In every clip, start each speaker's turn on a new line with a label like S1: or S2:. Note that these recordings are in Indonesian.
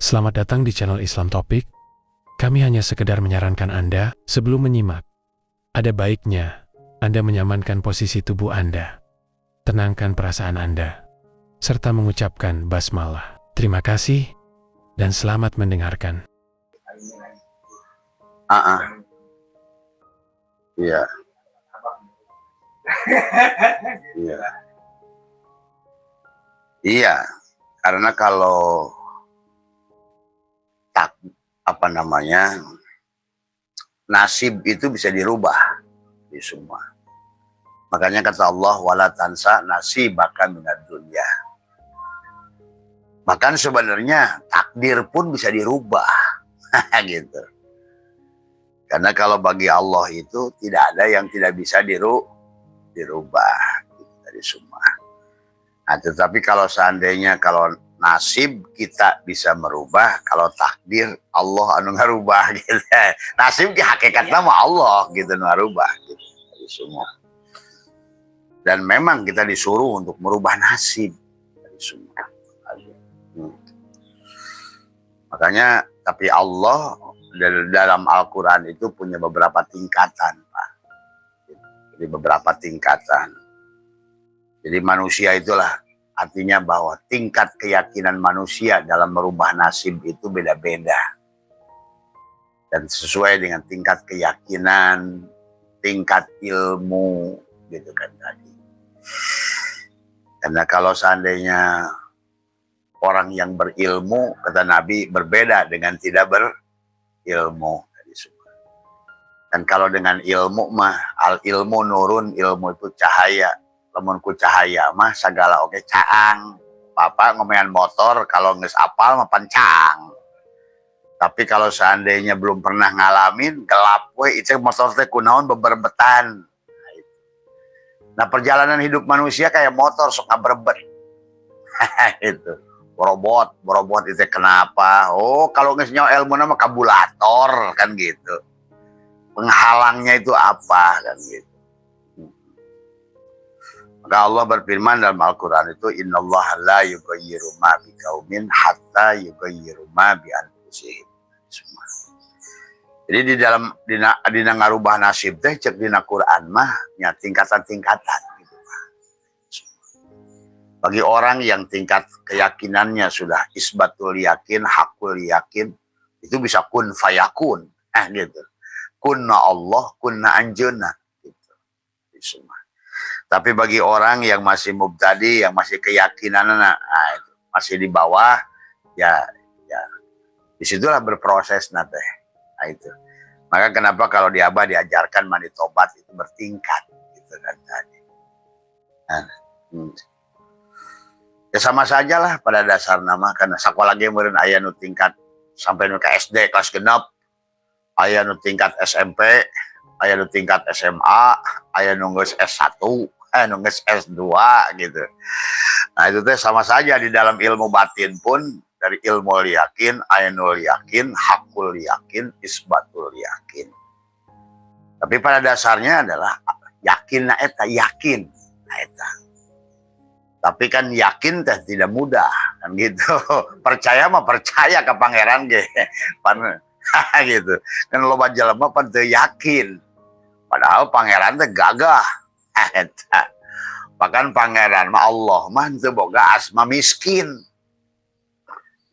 S1: Selamat datang di channel Islam Topik. Kami hanya sekedar menyarankan Anda sebelum menyimak. Ada baiknya Anda menyamankan posisi tubuh Anda, tenangkan perasaan Anda, serta mengucapkan basmalah. Terima kasih dan selamat mendengarkan.
S2: Iya. Iya. Iya, karena kalau nasib itu bisa dirubah di semua. Makanya kata Allah, wala tansa nasibaka minad dunya. Bahkan sebenarnya takdir pun bisa dirubah. Gitu. Karena kalau bagi Allah itu tidak ada yang tidak bisa dirubah gitu, dari semua. Nah, tetapi kalau seandainya kalau nasib kita bisa merubah, kalau takdir Allah anu ngarubah gitu. Nasib di hakikatnya mah Allah gitu ngarubah gitu, dari semua. Dan memang kita disuruh untuk merubah nasib dari semua. Makanya tapi Allah dalam Al-Quran itu punya beberapa tingkatan, Pak. Jadi beberapa tingkatan. Jadi manusia itulah artinya bahwa tingkat keyakinan manusia dalam merubah nasib itu beda-beda. Dan sesuai dengan tingkat keyakinan, tingkat ilmu, gitu kan tadi. Karena kalau seandainya orang yang berilmu, kata Nabi, berbeda dengan tidak berilmu. Dan kalau dengan ilmu mah, al ilmu nurun, ilmu itu cahaya. Lamun ku cahaya mah segala oke caang. Papa ngomongan motor kalau nges apal mah pancang. Tapi kalau seandainya belum pernah ngalamin gelap we itu motor teh kunaon beberbetan. Nah, perjalanan hidup manusia kayak motor sok ngaberbet. Itu. Borobot itu kenapa? Oh, kalau nges nyawa ilmu nama kabulator kan gitu. Penghalangnya itu apa kan gitu. Maka Allah berfirman dalam Al-Quran itu, innallaha la yughayyiru ma biqaumin hatta yughayyiru ma bi anfusihim. Jadi di dalam dina ngarubah nasib teh cek dina Quran mah nya tingkatan-tingkatan gitu. Bagi orang yang tingkat keyakinannya sudah isbatul yakin, hakul yakin, itu bisa kun fayakun, gitu. Kunna Allah, kunna anjuna gitu. Semua. Tapi bagi orang yang masih mubtadi, yang masih keyakinan, itu masih di bawah, ya disitulah berproses nanti. Nah, itu. Maka kenapa kalau di Abah diajarkan mandi tobat itu bertingkat, gitu kan tadi. Nah, ya sama saja lah pada dasar nama, karena sekolah lagi meureun aya nu tingkat sampai nu ke SD kelas genep, aya nu tingkat SMP, aya nu tingkat SMA, aya nu geus S1. Nunggu S2 gitu. Nah itu teh sama saja di dalam ilmu batin pun dari ilmu yakin, ainul yakin, hakul yakin, isbatul yakin. Tapi pada dasarnya adalah yakin na eta yakin na eta. Tapi kan yakin teh tidak mudah kan gitu. Percaya mah percaya ke pangeran ge. Gitu. Kan loba jelema pan teu yakin. Padahal pangeran teh gagah. Bahkan pangeran mah Allah mah teu boga asma miskin.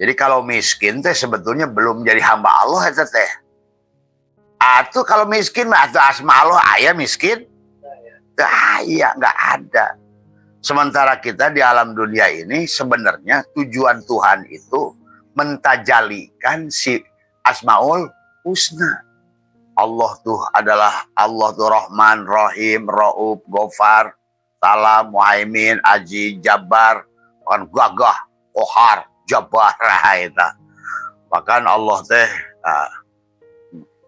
S2: Jadi kalau miskin teh sebetulnya belum jadi hamba Allah eta teh. Atuh kalau miskin mah atuh asma Allah aya miskin? Aya, enggak ada. Sementara kita di alam dunia ini sebenarnya tujuan Tuhan itu mentajalikan si Asmaul Husna. Allah tuh adalah Allah tuh Rahman, Rahim, Rauf, Ghafar, Salam, Muhaimin, Aji, Jabbar, kan gagah, Qahar, Jabbar itu. Bahkan Allah teh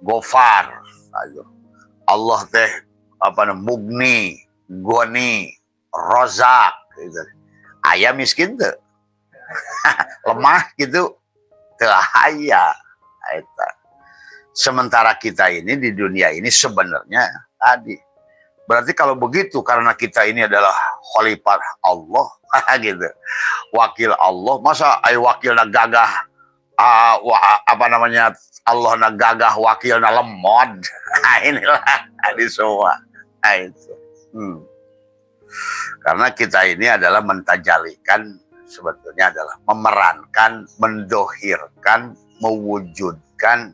S2: Ghafar, Allah teh Mugni, Goni, rozak gitu. Aya miskin tuh lemah gitu teu aya eta. Sementara kita ini di dunia ini sebenarnya tadi berarti kalau begitu karena kita ini adalah khalifah Allah gitu, wakil Allah, masa wakilna gagah apa namanya Allah na gagah wakilna lemot. Inilah di semua itu. Karena kita ini adalah mentajalikan, sebetulnya adalah memerankan, mendohirkan, mewujudkan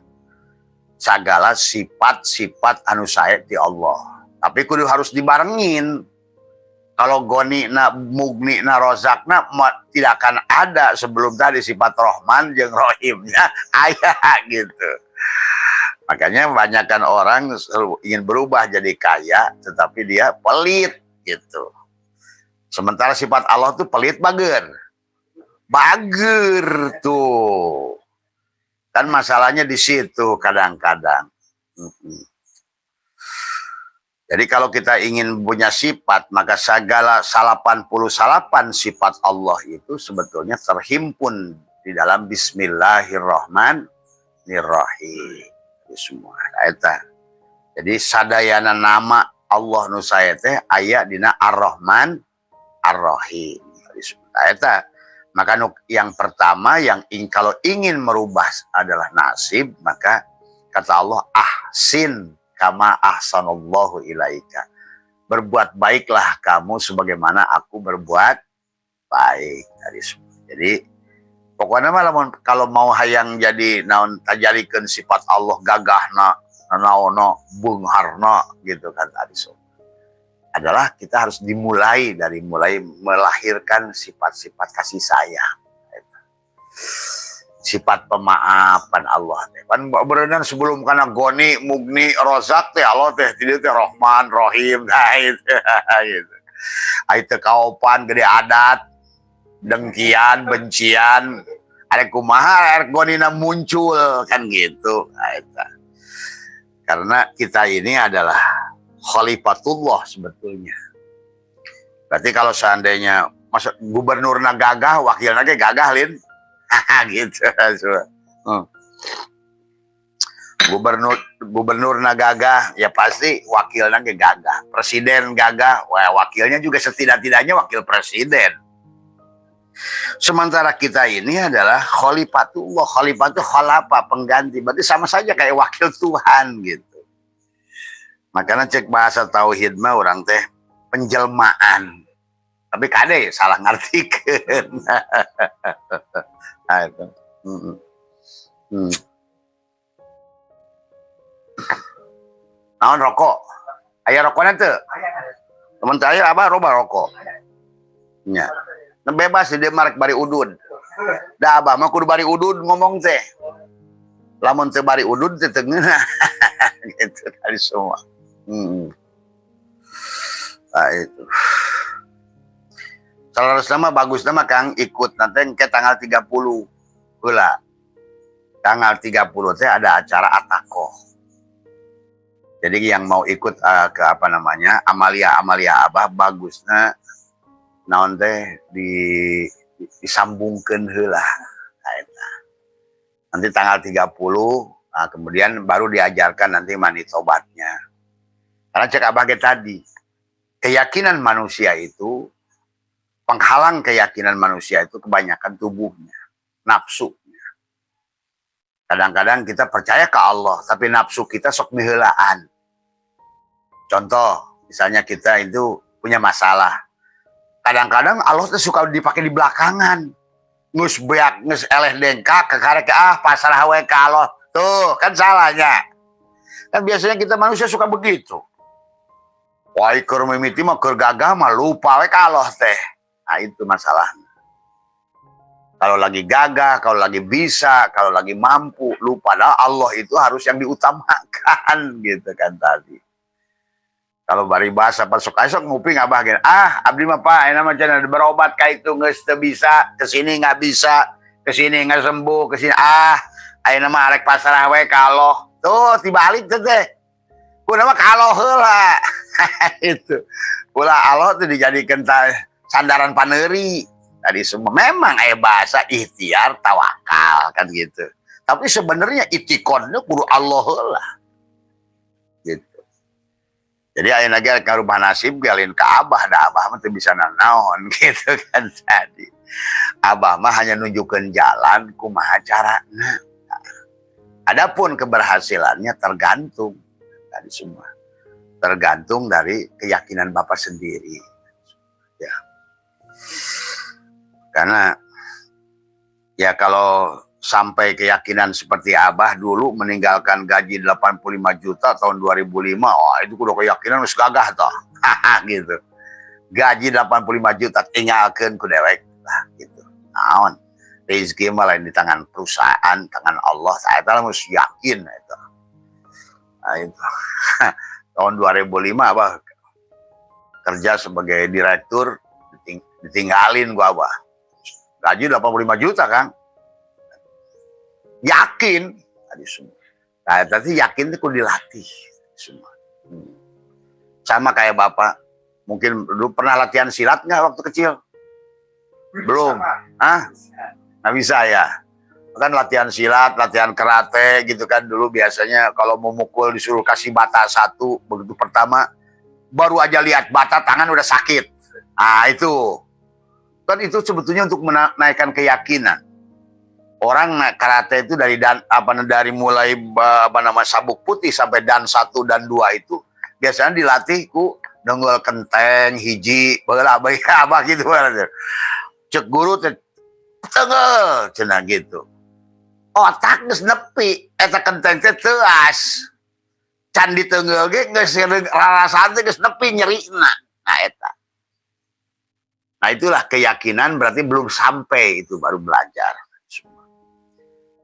S2: segala sifat-sifat anu sae ti Allah. Tapi kudu harus dibarengin. Kalau gonina, mugnina, rozakna tidak akan ada sebelum tadi sifat Rahman jeung Rahimnya ayah gitu. Makanya banyakkan orang ingin berubah jadi kaya, tetapi dia pelit gitu. Sementara sifat Allah tuh pelit bager. Bager tuh. Kan masalahnya di situ kadang-kadang. Jadi kalau kita ingin punya sifat, maka segala 88 sifat Allah itu sebetulnya terhimpun di dalam Bismillahirrahmanirrahim. Semua eta. Jadi sadayana nama Allah nu sae teh aya dina Ar-Rahman Ar-Rahim. Eta. Maka yang pertama yang kalau ingin merubah adalah nasib, maka kata Allah ahsin kama ahsanallahu ilaika. Berbuat baiklah kamu sebagaimana aku berbuat baik. Jadi pokoknya malah kalau mau hayang jadi naon tajalikeun sifat Allah gagahna, naono beungharna gitu kan tadi adalah kita harus mulai melahirkan sifat-sifat kasih sayang. Sifat pemaafan Allah teh. Kan berenang sebelum kana goni, mugni, rozak teh Allah teh tidak teh Rahman, Rahim gitu. Itu kaopan gede adat, dengkian, bencian, ada kumaha gonina muncul kan gitu. Karena kita ini adalah khalifatullah sebetulnya. Berarti kalau seandainya masa gubernurna gagah, wakilna ge gagah lin. Gitu. Gubernurna gagah, ya pasti wakilnya gagah. Presiden gagah, wakilnya juga setidak-tidaknya wakil presiden. Sementara kita ini adalah khalifatullah. Khalifah itu khalafa, pengganti. Berarti sama saja kayak wakil Tuhan gitu. Makanya cek bahasa tauhid mah orang teh penjelmaan. Tapi kade salah ngartikeun. Itu. Naon rokok? Aya rokokna teu? Temen saya abah roba rokok. Nya. Nah, bebas di marek bari udud. Da abah mah kudu bari udud ngomong teh. Lamun teu bari udud teh teu ngeunah. Gitu tadi semua. Nah, itu. Seharusnya mah bagus nama Kang ikut nanti ke tanggal 30 heula. Tanggal 30 teh ada acara Atako. Jadi yang mau ikut ke apa namanya Amalia Abah bagusnya naon teh disambungkeun heula. Nanti tanggal 30 kemudian baru diajarkan nanti mani tobatnya. Karena cek Abah tadi keyakinan manusia itu penghalang keyakinan manusia itu kebanyakan tubuhnya, nafsunya. Kadang-kadang kita percaya ke Allah, tapi nafsu kita sok miheulaan. Contoh, misalnya kita itu punya masalah. Kadang-kadang Allah tuh suka dipakai di belakangan. Ngus beak, ngus eleh dengkak, kekarek pasrah we ka Allah. Tuh, kan salahnya. Kan biasanya kita manusia suka begitu. Wah, keur mimiti mah keur gagah mah lupa we ka Allah teh. Nah, itu masalahnya. Kalau lagi gagah, kalau lagi bisa, kalau lagi mampu, lupa. Padahal Allah itu harus yang diutamakan, gitu kan tadi. Kalau bari bahasa pasok esok nguping abah gini, abdi mah Pak, enak macam berobat kayak itu nggak bisa, kesini nggak bisa, kesini nggak sembuh, kesini ayeuna mah arek pasrah we ka Allah. Tuh, tibalik teh. Ku nama kalau heula. Itu. ulah Allah tuh dijadikan sandaran paneri tadi semua. Memang bahasa ikhtiar tawakal kan gitu. Tapi sebenarnya itikonnya kudu Allah lah. Gitu. Jadi ayeuna ge karubah nasib galin ka Abah, da Abah mah teu bisa nanaon gitu kan tadi. Abah mah hanya nunjukkeun jalan kumaha carana. Adapun keberhasilannya tergantung tadi semua. Tergantung dari keyakinan Bapak sendiri. Ya. Karena ya kalau sampai keyakinan seperti Abah dulu meninggalkan gaji 85 juta tahun 2005, oh itu udah keyakinan harus gagah toh. Gitu. Gaji 85 juta tinggalkan ku dewek lah gitu. Naon? Rezeki malah di tangan perusahaan, tangan Allah. Saya harus yakin itu. Nah, itu. Tahun 2005 Abah kerja sebagai direktur, ditinggalin gua Abah. Gaji 85 juta kan. Yakin tadi semua. Nah, tapi yakin itu dilatih semua. Sama kayak Bapak, mungkin dulu pernah latihan silat nggak waktu kecil? Belum. Nggak bisa ya. Kan latihan silat, latihan karate gitu kan dulu biasanya kalau mau mukul disuruh kasih bata satu, begitu pertama baru aja lihat bata tangan udah sakit. Ah itu kan itu sebetulnya untuk menaikkan keyakinan. Orang karate itu dari mulai sabuk putih sampai dan 1 dan 2 itu biasanya dilatih ku denggel kenteng hiji baheula abah gitu. Cek guru tenggel cenah gitu. Otak geus nepi eta kenteng teh teuas. Can ditenggel ge geus rarasan teh geus nepi nyerina. Nah eta. Nah itulah keyakinan berarti belum sampai itu baru belajar.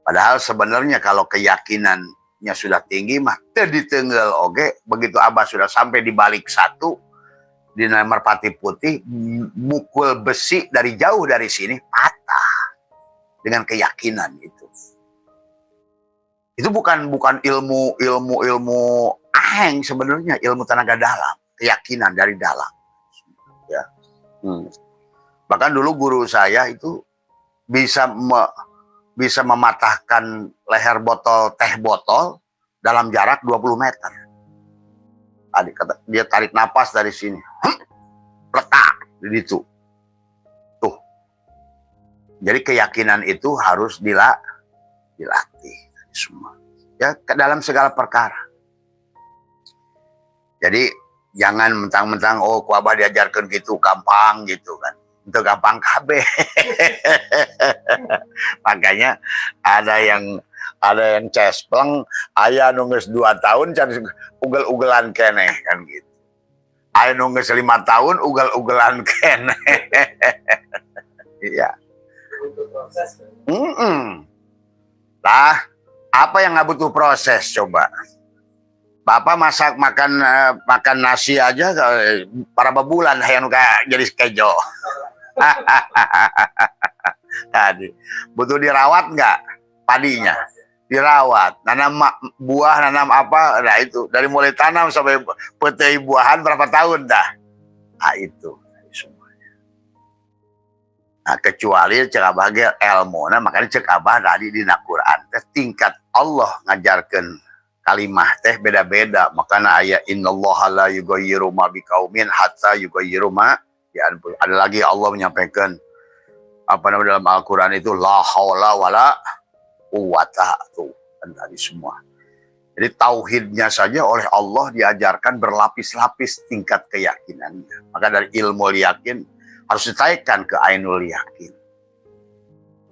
S2: Padahal sebenarnya kalau keyakinannya sudah tinggi mah teu ditenggel oge, begitu Abah sudah sampai di balik 1 di merpati putih, mukul besi dari jauh dari sini patah dengan keyakinan itu. Itu bukan ilmu aheng sebenarnya, ilmu tenaga dalam, keyakinan dari dalam. Ya. Bahkan dulu guru saya itu bisa mematahkan leher teh botol dalam jarak 20 meter. Dia tarik napas dari sini. Letak di situ. Tuh. Jadi keyakinan itu harus dilatih semua. Ya, ke dalam segala perkara. Jadi jangan mentang-mentang ku Abah diajarkan gitu gampang gitu kan. Itu gampang KB. Makanya ada yang cespleng, aya nunggus 2 tahun cari ugel-ugelan keneh kan gitu. Aya nunggus 5 tahun ugel-ugelan keneh. Iya. Lah, apa yang nggak butuh proses coba? Bapak makan nasi aja para bulan yang jadi kejo. Tadi butuh dirawat nggak padinya? Dirawat, nanam buah, nanam apa? Nah itu dari mulai tanam sampai petai buahan berapa tahun dah? Nah itu semuanya. Nah kecuali cek Abah ilmu, nah makanya cek Abah tadi di Quran tingkat Allah ngajarkan kalimah teh beda-beda. Makanya ayat innallaha la yughayyiru ma biqaumin hatta yughayyiru ma. Ada lagi Allah menyampaikan dalam Al-Quran itu la haula wala quwata tuh kan tadi semua. Jadi tauhidnya saja oleh Allah diajarkan berlapis-lapis tingkat keyakinannya. Maka dari ilmu yakin harus ditaikkan ke ainul yakin.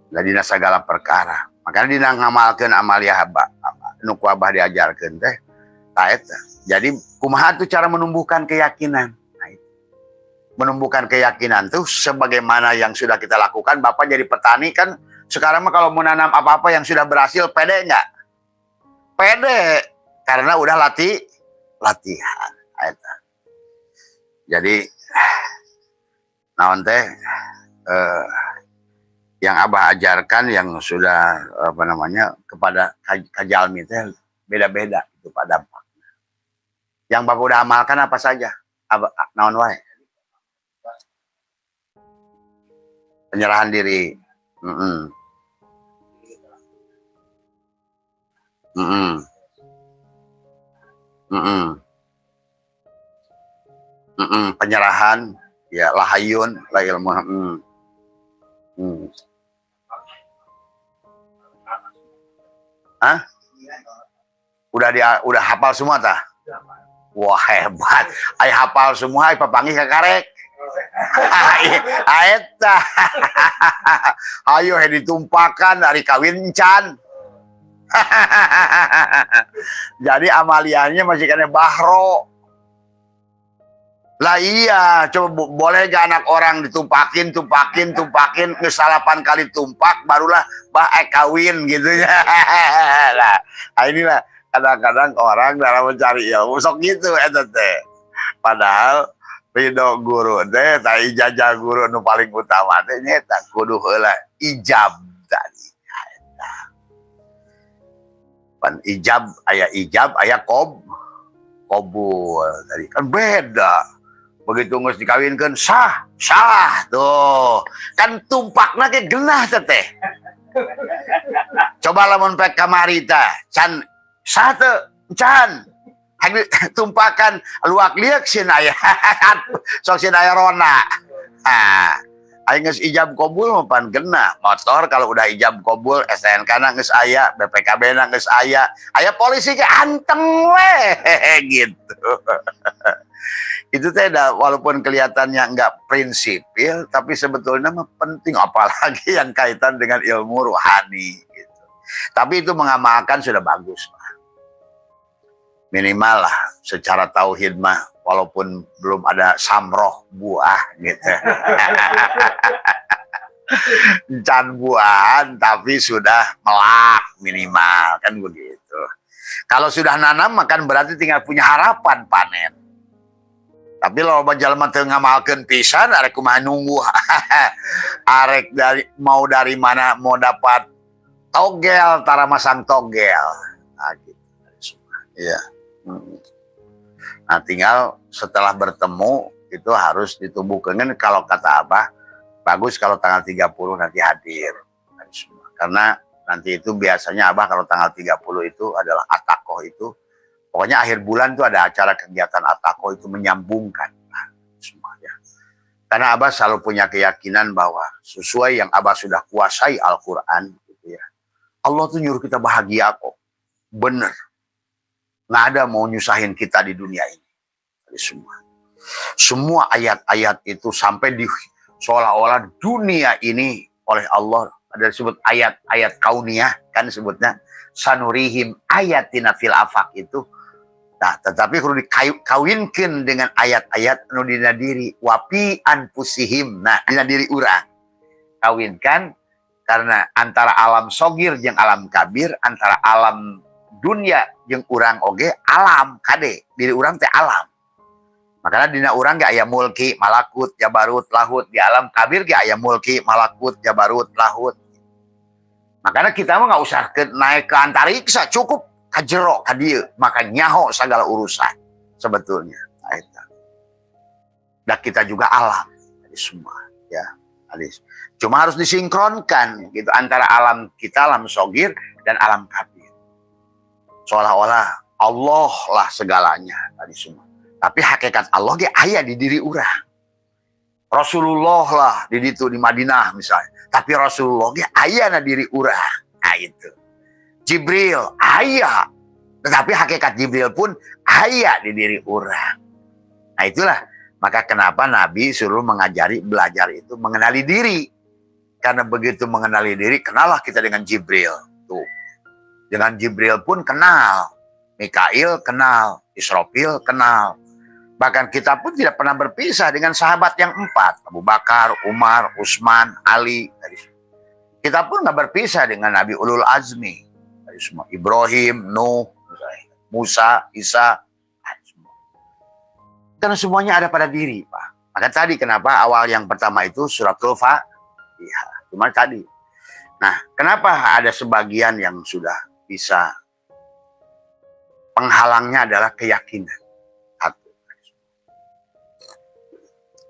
S2: Dari segala perkara. Makanya dina ngamalkeun amalia nu ku Abah diajarkeun teh taeta. Jadi kumaha tuh cara menumbuhkan keyakinan? Menumbuhkan keyakinan tuh sebagaimana yang sudah kita lakukan. Bapak jadi petani kan sekarang mah kalau menanam apa-apa yang sudah berhasil pede nggak? Pede karena udah latihan. Jadi naon teh yang Abah ajarkan yang sudah kepada kajalmi teh beda-beda itu Pak dampaknya. Yang Bapak udah amalkan apa saja? Abah naon wae? Penyerahan diri. Penyerahan, ya lahayun, la ilmu. Hah? Udah hafal semua tah? Wah hebat. Ai hafal semua, ai papanggih ka karek. Aeta. Ayo ditumpakan dari kawin encan. Jadi amaliannya masih kena bahro. Lah iya, coba boleh gak anak orang ditumpakin, nges 8 kali tumpak, barulah kawin gitu ya. Nah, inilah kadang-kadang orang dalam mencari ilmu sok gitu teh. Padahal ridho guru teh, ijazah guru nu paling utama teh nyata kudu heula ijab tadi. Pan ijab aya kobul tadi kan beda. Begitu nges dikawinkan sah tuh kan tumpakna ke genah teh. Coba lamun pek kamari teh can sah teh can tumpakan luak liek sin aya sok sin aya rona. Aing geus ijab kabul mah pan genah. Motor kalau udah ijab kabul STNK na geus aya, BPKB na geus aya polisi ke anteng we gitu. Itu teh walaupun kelihatannya nggak prinsipil, tapi sebetulnya mah penting, apalagi yang kaitan dengan ilmu rohani. Gitu. Tapi itu mengamalkan sudah bagus, Pak. Minimal lah secara tauhid mah, walaupun belum ada samroh buah gitu. Can buahan tapi sudah melak minimal kan begitu. Kalau sudah nanam makan berarti tinggal punya harapan panen. Tapi lo jalma teu ngamalkeun pisan arek kumaha nunggu. Arek mau dari mana mau dapat togel tara masang togel. Nah gitu. Iya. Nah tinggal setelah bertemu itu harus ditumbuhkan. Kalau kata Abah bagus kalau tanggal 30 nanti hadir. Karena nanti itu biasanya Abah kalau tanggal 30 itu adalah atakoh itu. Pokoknya akhir bulan itu ada acara kegiatan atakoh itu menyambungkan semuanya. Karena Abah selalu punya keyakinan bahwa sesuai yang Abah sudah kuasai Al-Quran, gitu ya. Allah tuh nyuruh kita bahagia kok, bener. Nggak ada mau nyusahin kita di dunia ini. Semua ayat-ayat itu sampai di seolah-olah dunia ini oleh Allah ada disebut ayat-ayat kauniyah kan disebutnya sanurihim ayatina fil afaq itu. Nah, tetapi kalau dikawinkan dengan ayat-ayat anu dina diri wapi anfusihim. Nah, dina diri urang. Kawinkan karena antara alam sogir jeung alam kabir, antara alam dunia jeung urang oge alam kade. Diri urang teh alam. Makanya dina urang ge aya mulki, malakut, jabarut, lahut. Di alam kabir ge aya mulki, malakut, jabarut, lahut. Makanya kita mah nggak usah naik ke antariksa, cukup kajero kadieu maka nyaho segala urusan sebetulnya. Dan kita juga alam jadi semua ya. Cuma harus disinkronkan gitu antara alam kita alam sogir dan alam kabir. Seolah-olah Allah lah segalanya tadi semua. Tapi hakikat Allah ge aya di diri urang. Rasulullah lah di Madinah misalnya. Tapi Rasulullah ge aya na diri urang. Nah itu. Jibril aya. Tetapi hakikat Jibril pun aya di diri orang. Nah itulah. Maka kenapa Nabi suruh belajar itu mengenali diri. Karena begitu mengenali diri, kenallah kita dengan Jibril. Tuh. Dengan Jibril pun kenal. Mikail kenal. Israfil kenal. Bahkan kita pun tidak pernah berpisah dengan sahabat yang 4. Abu Bakar, Umar, Utsman, Ali. Kita pun nggak berpisah dengan Nabi Ulul Azmi. Semua Ibrahim, Nuh, Musa, Isa, semua. Karena semuanya ada pada diri, Pak. Maka tadi kenapa awal yang pertama itu suratul Fatihah. Cuma tadi. Nah, kenapa ada sebagian yang sudah bisa penghalangnya adalah keyakinan.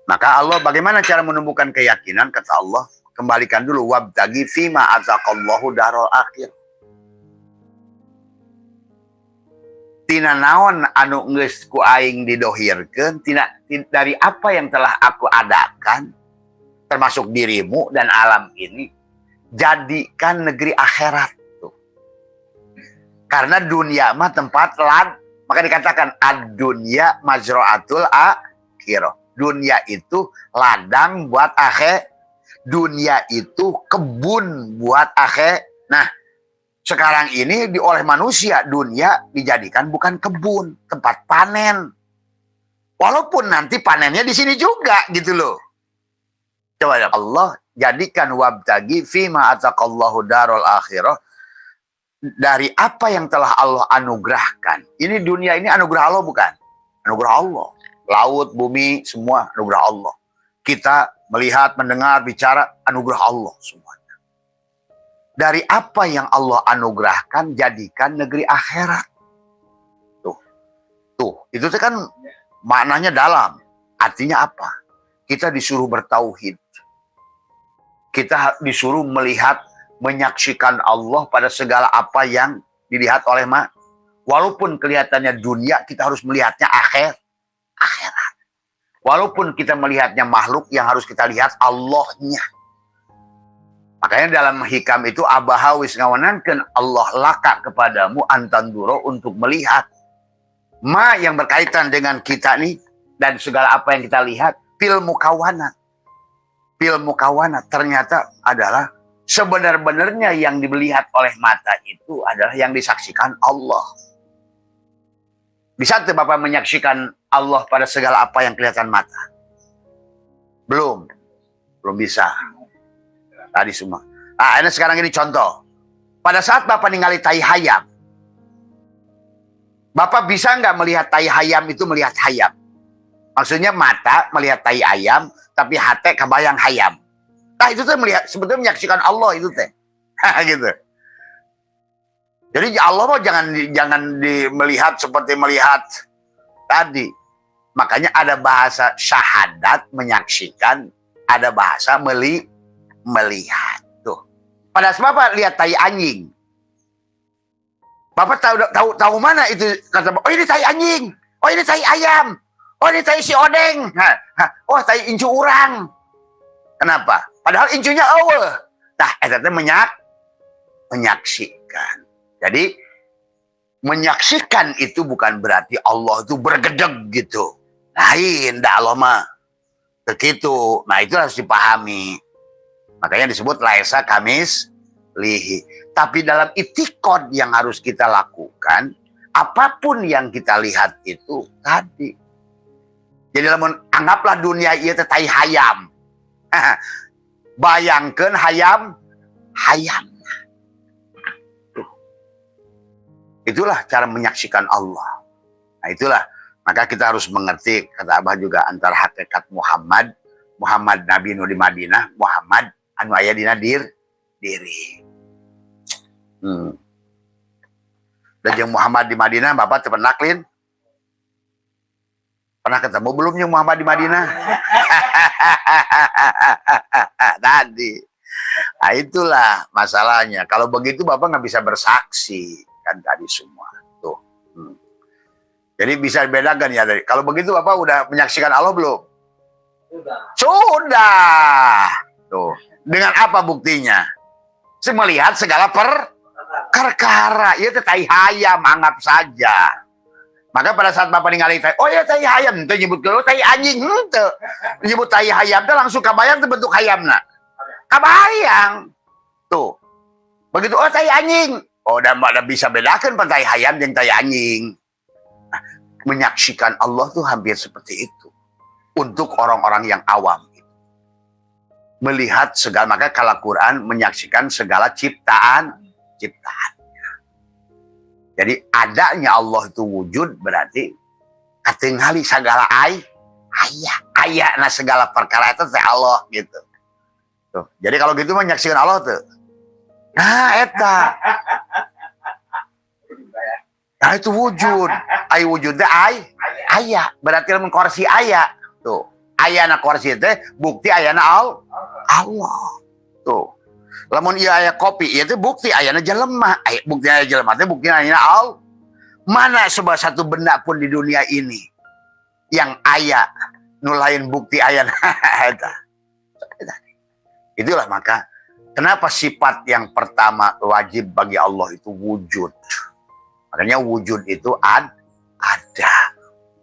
S2: Maka Allah bagaimana cara menumbuhkan keyakinan? Kata Allah, kembalikan dulu, wabtagi fima ataqallahu darul akhir. Tina naon anu geus ku aing didohirkeun, dari apa yang telah aku adakan, termasuk dirimu dan alam ini, jadikan negeri akhirat tuh. Karena dunia mah tempat maka dikatakan ad-dunya majra'atul akhirah. Dunia itu ladang buat akhir, dunia itu kebun buat akhir. Nah, sekarang ini oleh manusia, dunia dijadikan bukan kebun, tempat panen. Walaupun nanti panennya di sini juga gitu loh. Coba ya Allah, jadikan wabtagi fima ataqallahu darul akhirah, dari apa yang telah Allah anugerahkan. Ini dunia ini anugerah Allah bukan? Anugerah Allah. Laut, bumi, semua anugerah Allah. Kita melihat, mendengar, bicara, anugerah Allah semuanya. Dari apa yang Allah anugerahkan, jadikan negeri akhirat. Tuh, itu kan maknanya dalam. Artinya apa? Kita disuruh bertauhid. Kita disuruh melihat, menyaksikan Allah pada segala apa yang dilihat oleh walaupun kelihatannya dunia, kita harus melihatnya akhirat. Walaupun kita melihatnya makhluk, yang harus kita lihat Allahnya. Makanya dalam hikam itu abahawis ngawanankeun Allah laka kepadamu antanduro, untuk melihat yang berkaitan dengan kita nih dan segala apa yang kita lihat, fil mukawana ternyata adalah sebenar-benarnya yang dilihat oleh mata itu adalah yang disaksikan Allah. Bisa tuh Bapak menyaksikan Allah pada segala apa yang kelihatan mata? Belum bisa. Tadi semua. Nah, ini sekarang ini contoh. Pada saat Bapak ningali tai hayam, Bapak bisa nggak melihat tai hayam itu melihat hayam? Maksudnya mata melihat tai ayam, tapi hati kebayang hayam. Nah itu tuh melihat, sebetulnya menyaksikan Allah itu teh. Gitu. Jadi Allah mau jangan melihat seperti melihat tadi. Makanya ada bahasa syahadat menyaksikan, ada bahasa melihat. Tuh. Pada saat Bapak lihat tai anjing, Bapak tahu mana itu, kata Bapak, oh ini tai anjing, oh ini tai ayam, oh ini tai si odeng, oh tai incu urang. Kenapa? Padahal incunya Allah. Nah, itu menyaksikan. Jadi menyaksikan itu bukan berarti Allah itu bergedeg gitu. Lain, dah Allah mah begitu. Nah itu harus dipahami. Makanya disebut laisa kamis lihi. Tapi dalam itikad yang harus kita lakukan, apapun yang kita lihat itu tadi. Jadi anggaplah dunia itu tai hayam. Bayangkan hayam. Itulah cara menyaksikan Allah. Nah itulah. Maka kita harus mengerti, kata Abah juga, antara hakikat Muhammad Nabi nu di Madinah, Muhammad anu aya dina diri. Dan yang Muhammad di Madinah, Bapak pernah naklin? Pernah ketemu belum yang Muhammad di Madinah? Tadi. Nah itulah masalahnya. Kalau begitu Bapak nggak bisa bersaksi. Kan tadi semua. Tuh. Jadi bisa dibedakan ya. Kalau begitu Bapak udah menyaksikan Allah belum? Sudah. Tuh. Dengan apa buktinya? Saya melihat segala perkara. Ya tai hayam, anggap saja. Maka pada saat Bapak ningali tai, oh ya tai hayam, itu nyebut kalau tai anjing, itu nyebut tai hayam, itu langsung kabayang itu bentuk hayamna. Kabayang. Tuh. Begitu, oh tai anjing. Oh, udah bisa bedakan tai hayam dan tai anjing. Nah, menyaksikan Allah tuh hampir seperti itu. Untuk orang-orang yang awam. Melihat segala, maka kalau Quran menyaksikan segala ciptaan. Jadi adanya Allah itu wujud berarti katingali segala ayah nah segala perkara itu Allah gitu. Tuh. Jadi kalau gitu menyaksikan Allah tuh. Nah eta. Nah itu wujud. Wujudnya ayah. Berarti mengkorsi ayah. Tuh. Ayana korsi itu bukti ayana Allah. Tuh. Lamun ieu aya kopi, ieu teh bukti ayana jelema. Bukti aya jelema teh bukti ayana Allah. Mana sebuah satu benda pun di dunia ini yang aya nu lain bukti ayana eta. Itulah maka kenapa sifat yang pertama wajib bagi Allah itu wujud. Makanya wujud itu ada.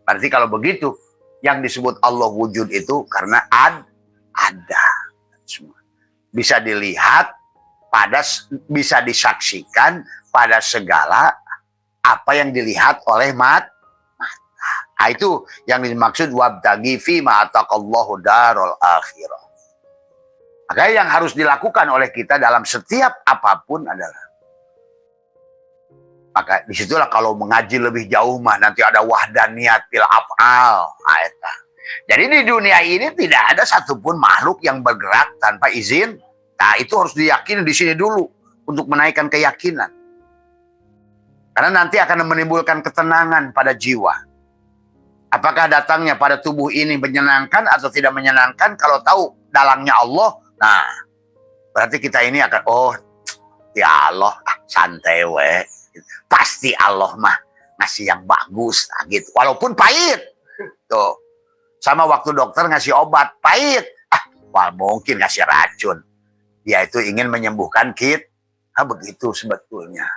S2: Berarti kalau begitu yang disebut Allah wujud itu karena ada. Semua bisa dilihat bisa disaksikan pada segala apa yang dilihat oleh mata. Nah, itu yang dimaksud wabtaghi fi ma ataqallahu darul akhirah. Maka yang harus dilakukan oleh kita dalam setiap apapun adalah, maka disitulah kalau mengaji lebih jauh mah nanti ada wahdaniyat fil af'al. Jadi di dunia ini tidak ada satupun makhluk yang bergerak tanpa izin. Nah, itu harus diyakini di sini dulu untuk menaikkan keyakinan. Karena nanti akan menimbulkan ketenangan pada jiwa. Apakah datangnya pada tubuh ini menyenangkan atau tidak menyenangkan? Kalau tahu dalangnya Allah, nah berarti kita ini akan, oh ya Allah, santai we. Pasti Allah mah ngasih yang bagus, nah, gitu. Walaupun pahit. Tuh. Sama waktu dokter ngasih obat, pahit. Wah, mungkin ngasih racun. Dia itu ingin menyembuhkan kita. Begitu sebetulnya.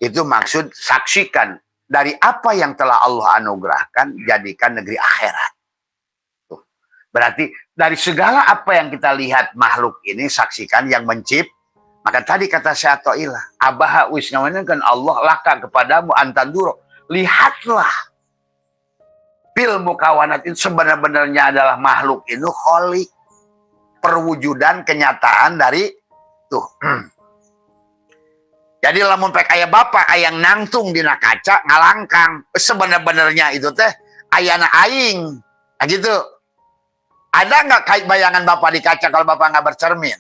S2: Itu maksud saksikan dari apa yang telah Allah anugerahkan, jadikan negeri akhirat. Tuh. Berarti dari segala apa yang kita lihat makhluk ini, saksikan yang menciptakan. Maka tadi kata Syato'ilah, abaha wisnawanan Allah laka kepadamu antanduro. Lihatlah. Bil mukawanat itu sebenarnya adalah makhluk itu kholik. Perwujudan kenyataan dari tuh. Jadi lamun pek aya bapak ayang nangtung dina kaca ngalangkang. Sebenarnya itu teh ayana aing. Nah, gitu. Ada nggak kait bayangan bapak di kaca kalau bapak nggak bercermin?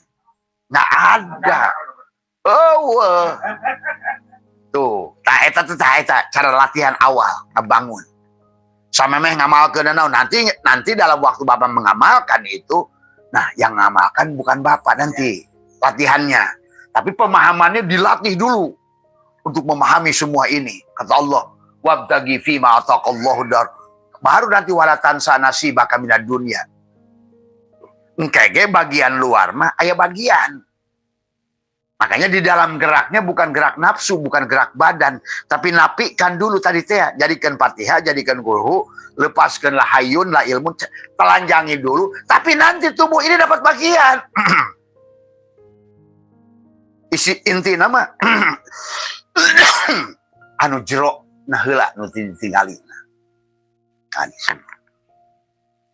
S2: Nggak ada. Oh, tuh. Tak eta cara latihan awal ngebangun. Sama meh ngamalkeun nanti dalam waktu bapak mengamalkan itu, nah yang ngamalkan bukan bapak nanti latihannya, tapi pemahamannya dilatih dulu untuk memahami semua ini. Kata Allah, wabtaghi fi ma ataqallahu dar. Baru nanti walatan sanasibaka minad dunya. Engke bagian luar mah aya bagian. Makanya di dalam geraknya bukan gerak nafsu, bukan gerak badan, tapi napikan dulu tadi teh, jadikan Fatihah, jadikan kulhu, lepaskanlah hayun, lah ilmu, telanjangi dulu, tapi nanti tubuh ini dapat bagian. Isi inti nama anu jero nah heula nu tinggalin.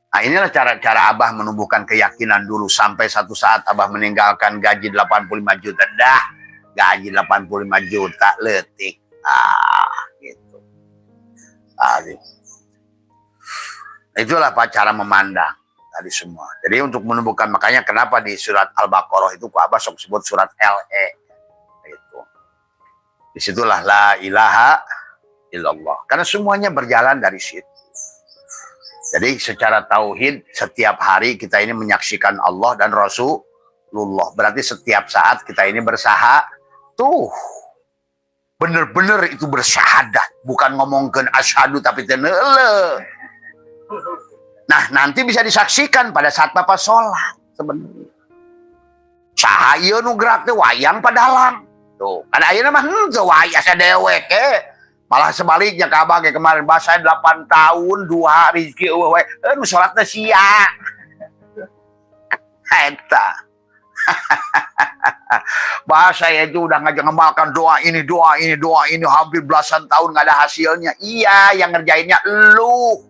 S2: Nah, inilah cara-cara Abah menumbuhkan keyakinan dulu sampai satu saat Abah meninggalkan gaji 85 juta. Dah, gaji 85 juta letik. Gitu. Gitu. Itulah cara memandang tadi semua. Jadi untuk menumbuhkan, makanya kenapa di surat Al-Baqarah itu Abah sok sebut surat LE. Gitu. Disitulah la ilaha illallah. Karena semuanya berjalan dari situ. Jadi secara tauhid setiap hari kita ini menyaksikan Allah dan Rasulullah. Berarti setiap saat kita ini tuh bener-bener itu bersyahadat. Bukan ngomongkan asyhadu tapi tenele. Nah nanti bisa disaksikan pada saat Bapak sholat sebenarnya. Cahaya nu gerak teh wayang padalang. Tuh, kan ayeuna mah henteu wayang sadewek Malah sebaliknya Ka'bah kayak kemarin bahasa 8 tahun 2 hari nu salatna sia. Eta. Bahasa itu udah ngajak ngamalkan doa ini hampir belasan tahun nggak ada hasilnya. Iya, yang ngerjainnya lu.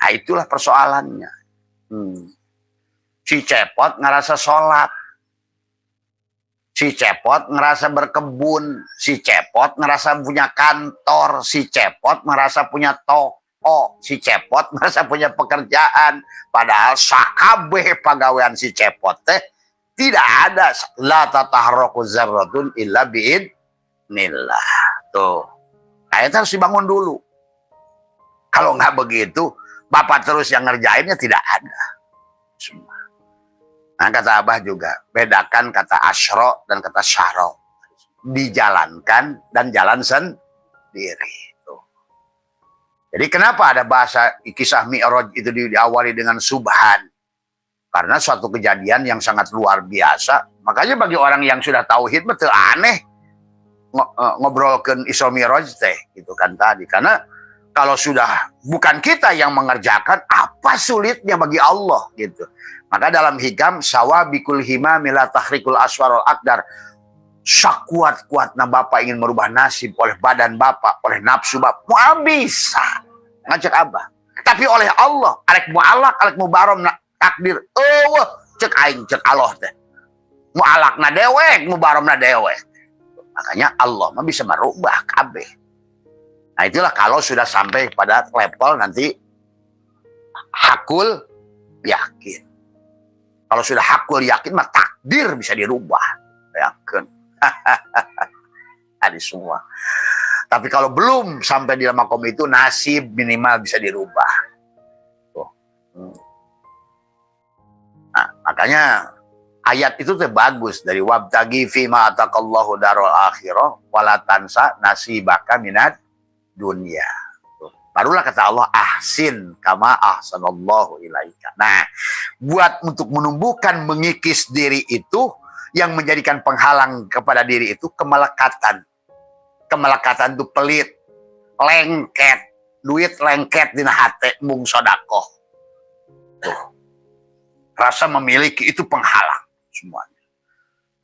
S2: Nah, itulah persoalannya. Si cepot ngerasa sholat. Si cepot ngerasa berkebun, si cepot ngerasa punya kantor, si cepot ngerasa punya toko, si cepot ngerasa punya pekerjaan. Padahal sakabeh pagawean si cepot teh tidak ada la tataharaku zarratun illa biidznillah. Tuh. Ayat harus dibangun dulu. Kalau nggak begitu, Bapak terus yang ngerjainnya tidak ada. Semua. Nah, kata Abah juga, bedakan kata asyro dan kata syaro. Dijalankan dan jalan sendiri. Tuh. Jadi kenapa ada bahasa kisah Mi'raj itu diawali dengan subhan? Karena suatu kejadian yang sangat luar biasa. Makanya bagi orang yang sudah tauhid betul aneh ngobrolkan Isra Mi'raj teh gitu kan tadi. Karena kalau sudah bukan kita yang mengerjakan, apa sulitnya bagi Allah gitu. Maka dalam hikam sawabikul himami la tahrikul aswarul akdar. Sakuat-kuatna Bapak ingin merubah nasib oleh badan Bapak, oleh nafsu Bapak, mau bisa ngajak Abah. Tapi oleh Allah, arek mu'alak, arek mubarom takdir. Oh, cek aing, cek Allah teh. Mu'alakna dewek, mubaromna dewek. Makanya Allah mah bisa merubah kabeh. Nah itulah kalau sudah sampai pada level nanti hakul yakin. Kalau sudah hakul yakin mah takdir bisa dirubah. Yakin. Ada semua. Tapi kalau belum sampai di makom itu nasib minimal bisa dirubah. Tuh. Nah, makanya ayat itu tuh bagus dari wabtagi fima ataqallahu darul akhirah wala tansa nasibaka minad dunya. Barulah kata Allah, ahsin kama ahsanallahu ilaika. Nah, buat untuk menumbuhkan mengikis diri itu, yang menjadikan penghalang kepada diri itu kemelekatan. Kemelekatan itu pelit, lengket, duit lengket dina hate mung sodakoh. Tuh. Rasa memiliki itu penghalang semuanya.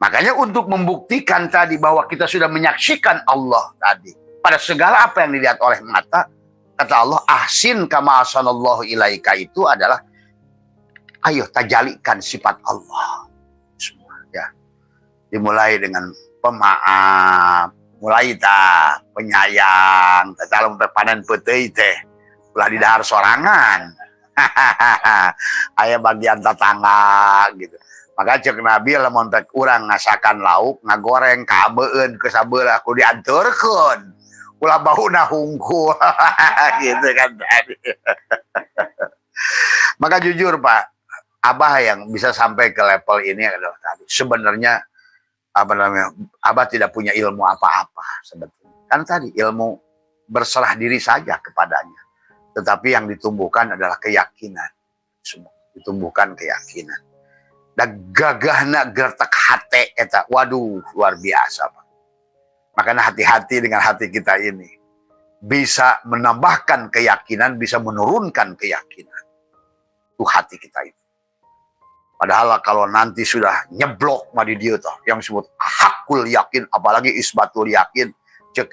S2: Makanya untuk membuktikan tadi bahwa kita sudah menyaksikan Allah tadi, pada segala apa yang dilihat oleh mata, kata Allah, ahsin kama ahsanallahu ilaika itu adalah, ayo tajalikan sifat Allah. Semua, ya. Dimulai dengan pemaaf, mulai penyayang, dalam panen putih teh, ulah di dahar sorangan. Aya bagian tetangga gitu. Maka cek Nabi lamun teh urang ngasakan lauk, ngagoreng kabeun ke sabelah ku dianturkeun. Ulah bauna hungkul gitu kan tadi. Maka jujur Pak, Abah yang bisa sampai ke level ini adalah tadi. Sebenarnya Abah tidak punya ilmu apa-apa sebetulnya. Kan tadi ilmu berserah diri saja kepadanya. Tetapi yang ditumbuhkan adalah keyakinan. Semua ditumbuhkan keyakinan. Dan gagahna gertek hate eta. Waduh, luar biasa Pak. Makanya hati-hati dengan hati kita ini. Bisa menambahkan keyakinan, bisa menurunkan keyakinan. Itu hati kita itu. Padahal kalau nanti sudah nyeblok mah di dia toh, yang disebut hakul yakin, apalagi isbatul yakin, cek.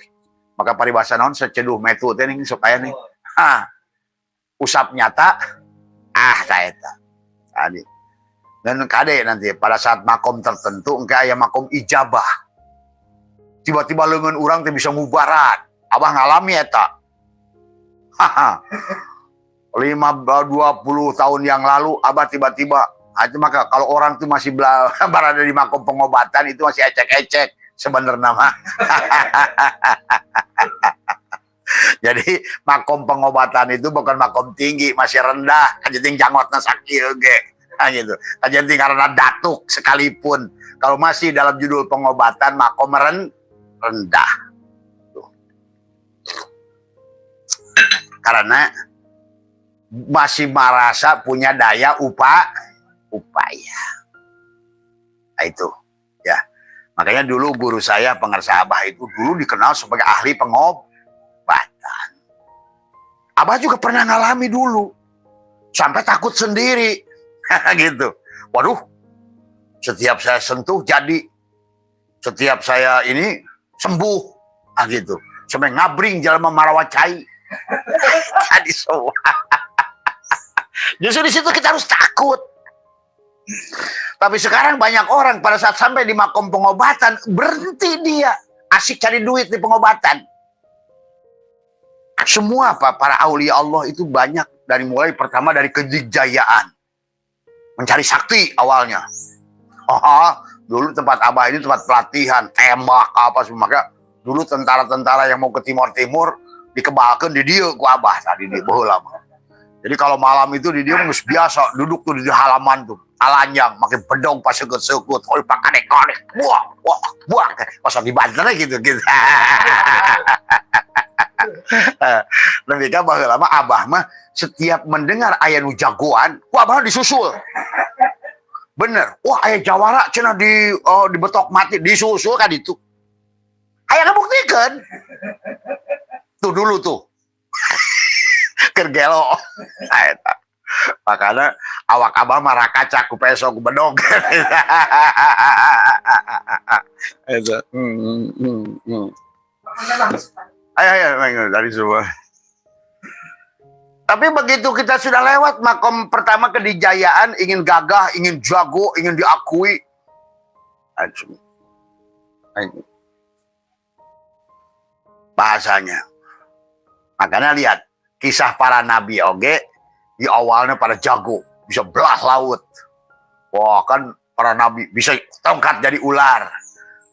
S2: Maka paribasa naon seceduh metu teh ning supaya nih. Usap nyata, saya tadi. Dan kade nanti pada saat makom tertentu engke aya makom ijabah. Tiba-tiba leungeun urang teh bisa mubaran. Abah ngalami eta. 20 tahun yang lalu Abah tiba-tiba, maka kalau orang tuh masih berada di makom pengobatan itu masih ecek-ecek sebenarnya mah. Jadi makom pengobatan itu bukan makom tinggi, masih rendah. Kajenting jangotna sakil ge. Gitu. Kajenting karena datuk sekalipun. Kalau masih dalam judul pengobatan makom rendah. Tuh. Karena masih merasa punya daya upaya. Nah, itu ya. Makanya dulu guru saya pengarsa Abah itu dulu dikenal sebagai ahli pengobatan. Abah juga pernah ngalami dulu. Sampai takut sendiri. Gitu. Waduh. Setiap saya sentuh jadi. Setiap saya ini sembuh. Gitu. Sampai ngabring jalan marawacai. Jadi semua. Justru di situ kita harus takut. Tapi sekarang banyak orang pada saat sampai di makom pengobatan berhenti dia asik cari duit di pengobatan. Semua para aulia Allah itu banyak dari mulai pertama dari kejayaan, mencari sakti awalnya. Dulu tempat Abah ini tempat pelatihan, tembak apa semua. Maka dulu tentara-tentara yang mau ke Timur dikebalkan di dia ku Abah tadi di baheula. Jadi kalau malam itu di dia nggak biasa duduk tuh di halaman tuh, alanjang, makin bedong pas sekut-sekut, oh pakai konek, buah, pas di banter gitu. Lebih kan lama abah mah setiap mendengar aya nu jagoan, wah abah disusul. Bener, wah aya jawara cenah dibetok mati, disusul kan itu. Aya ngebuktikan. Tuh dulu tuh. Kergelo. Makanya awak abah marah kaca ku peso ku bedog. Itu. Ayo dari semua. Tapi begitu kita sudah lewat makom pertama kedijayaan, ingin gagah, ingin jago, ingin diakui. Bahasanya. Makanya lihat kisah para nabi oge di awalnya pada jago, bisa belah laut. Wah kan para nabi bisa tongkat jadi ular.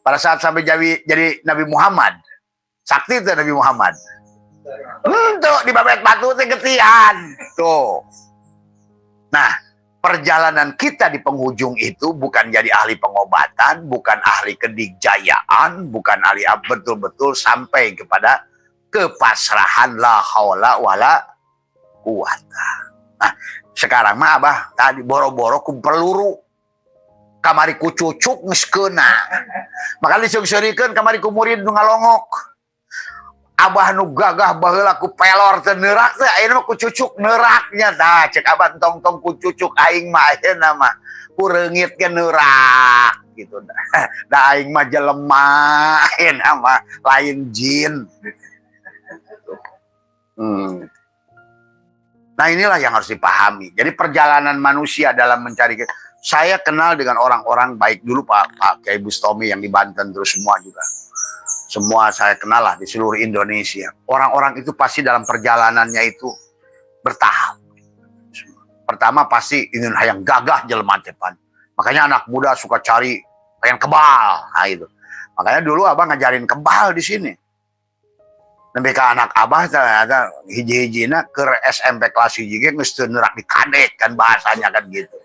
S2: Pada saat sampai jadi Nabi Muhammad, sakti itu Nabi Muhammad. Tuh di babet batu itu ketian. Tuh. Nah, perjalanan kita di penghujung itu bukan jadi ahli pengobatan, bukan ahli kedijayaan, bukan ahli betul-betul sampai kepada kepasrahan la haula wala quwata. Nah, sekarang mah abah tadi boro-boro ku peluru. Kamari ku cucuk geus keuna. Maka diseungseurekeun kamari ku murid nu ngalongok. Abah nu gagah baheula ku pelor teu neurak teh ayeuna ku cucuk neuraknya tah cek abah tong-tong ku cucuk aing mah ayeuna mah ku reungit ke neurak gitu dah. Da aing mah jelema ayeuna mah lain jin. Nah inilah yang harus dipahami. Jadi perjalanan manusia dalam mencari, saya kenal dengan orang-orang baik dulu Pak Kiai Bustomi yang di Banten terus semua juga. Semua saya kenal lah di seluruh Indonesia. Orang-orang itu pasti dalam perjalanannya itu bertahap. Pertama pasti ingin hayang gagah jelema depan. Makanya anak muda suka cari pengen kebal. Nah itu. Makanya dulu abah ngajarin kebal di sini. Nembe ka anak abah ada hiji-hijina ke SMP kelas 1 ge geus teu neurak dikadek kan bahasanya kan gitu.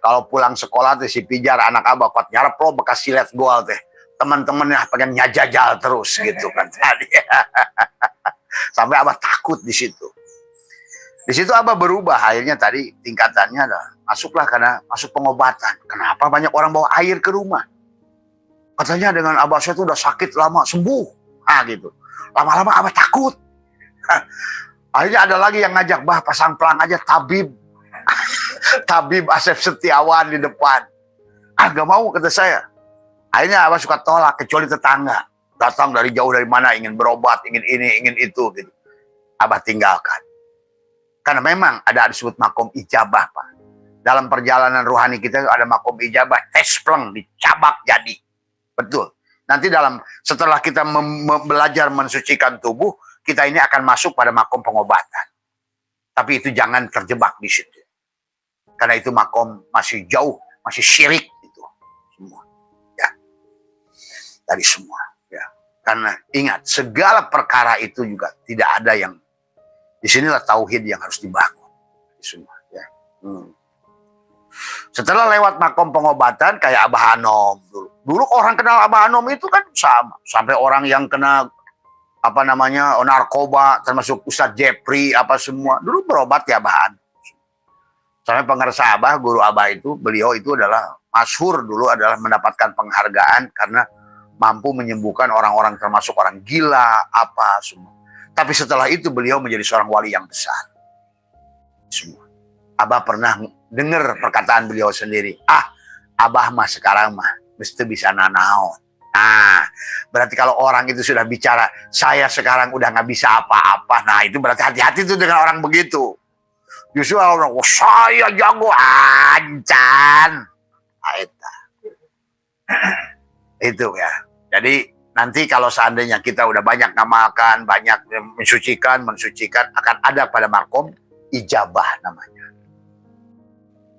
S2: Kalau pulang sekolah teh si pijar anak abah kuat nyarep lo bekas silet gol teh. Teman-temannya pengen nyajajal terus gitu kan tadi. Sampai abah takut di situ. Di situ abah berubah akhirnya tadi tingkatannya adalah masuklah karena masuk pengobatan. Kenapa banyak orang bawa air ke rumah? Katanya dengan abah saya tuh udah sakit lama sembuh. Ah gitu. Lama-lama abah takut. Akhirnya ada lagi yang ngajak bah pasang pelang aja tabib. Tabib Asep Setiawan di depan. Ah gak mau kata saya. Akhirnya abah suka tolak kecuali tetangga. Datang dari jauh dari mana ingin berobat, ingin ini, ingin itu gitu. Abah tinggalkan. Karena memang ada disebut makom ijabah Pak. Dalam perjalanan rohani kita ada makom ijabah, tespleng, dicabak jadi. Betul. Nanti setelah kita belajar mensucikan tubuh, kita ini akan masuk pada makom pengobatan. Tapi itu jangan terjebak di situ. Karena itu makom masih jauh, masih syirik itu semua. Ya. Dari semua, ya. Karena ingat, segala perkara itu juga tidak ada yang disinilah tauhid yang harus dibangun. Semua, ya. Setelah lewat makom pengobatan kayak Abah Anom dulu. Dulu orang kenal Abah Anom itu kan sama. Sampai orang yang kena narkoba, termasuk Ustadz Jepri, apa semua. Dulu berobat ya Abah Anom. Sampai pengersa Abah, guru Abah itu, beliau itu adalah masyhur dulu adalah mendapatkan penghargaan karena mampu menyembuhkan orang-orang termasuk orang gila, apa semua. Tapi setelah itu beliau menjadi seorang wali yang besar. Semua. Abah pernah dengar perkataan beliau sendiri. Abah mah sekarang mah mesti bisa nanaon. Berarti kalau orang itu sudah bicara, saya sekarang udah nggak bisa apa-apa. Nah itu berarti hati-hati tuh dengan orang begitu. Justru orang, saya jago ancan. Itu ya. Jadi nanti kalau seandainya kita udah banyak ngamalkan, banyak mensucikan, akan ada pada makom ijabah namanya.